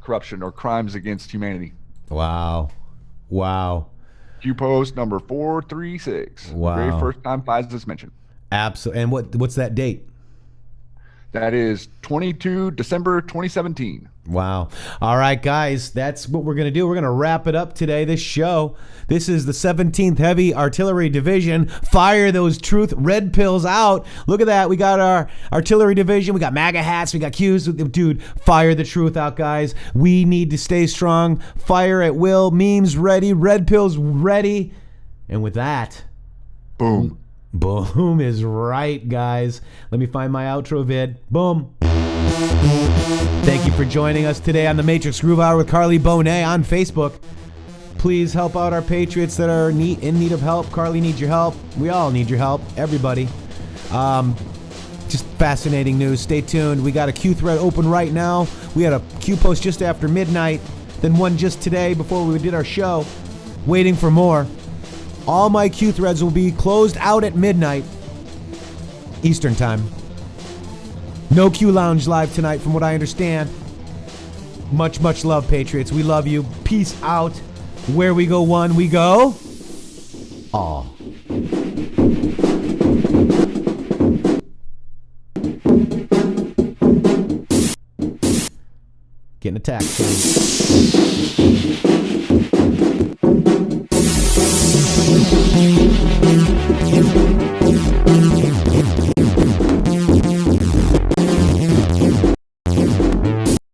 corruption or crimes against humanity. Wow. Q post number 436. Wow. The very first time FISA is mentioned. Absolutely. And what's that date? That is 22 December 2017. Wow. All right, guys, that's what we're going to do. We're going to wrap it up today, this show. This is the 17th Heavy Artillery Division. Fire those truth red pills out. Look at that. We got our artillery division. We got MAGA hats. We got Qs. Dude, fire the truth out, guys. We need to stay strong. Fire at will. Memes ready. Red pills ready. And with that, boom. Boom is right, guys. Let me find my outro vid. Boom. Thank you for joining us today on the Matrixxx Grooove Hour with Carly Bonet on Facebook. Please help out our Patriots that are in need of help. Carly needs your help. We all need your help. Everybody. Just fascinating news. Stay tuned. We got a Q thread open right now. We had a Q post just after midnight, then one just today before we did our show. Waiting for more. All my Q threads will be closed out at midnight Eastern time. No Q Lounge live tonight from what I understand. Much, much love, Patriots. We love you. Peace out. Where we go one, we go all. Getting attacked.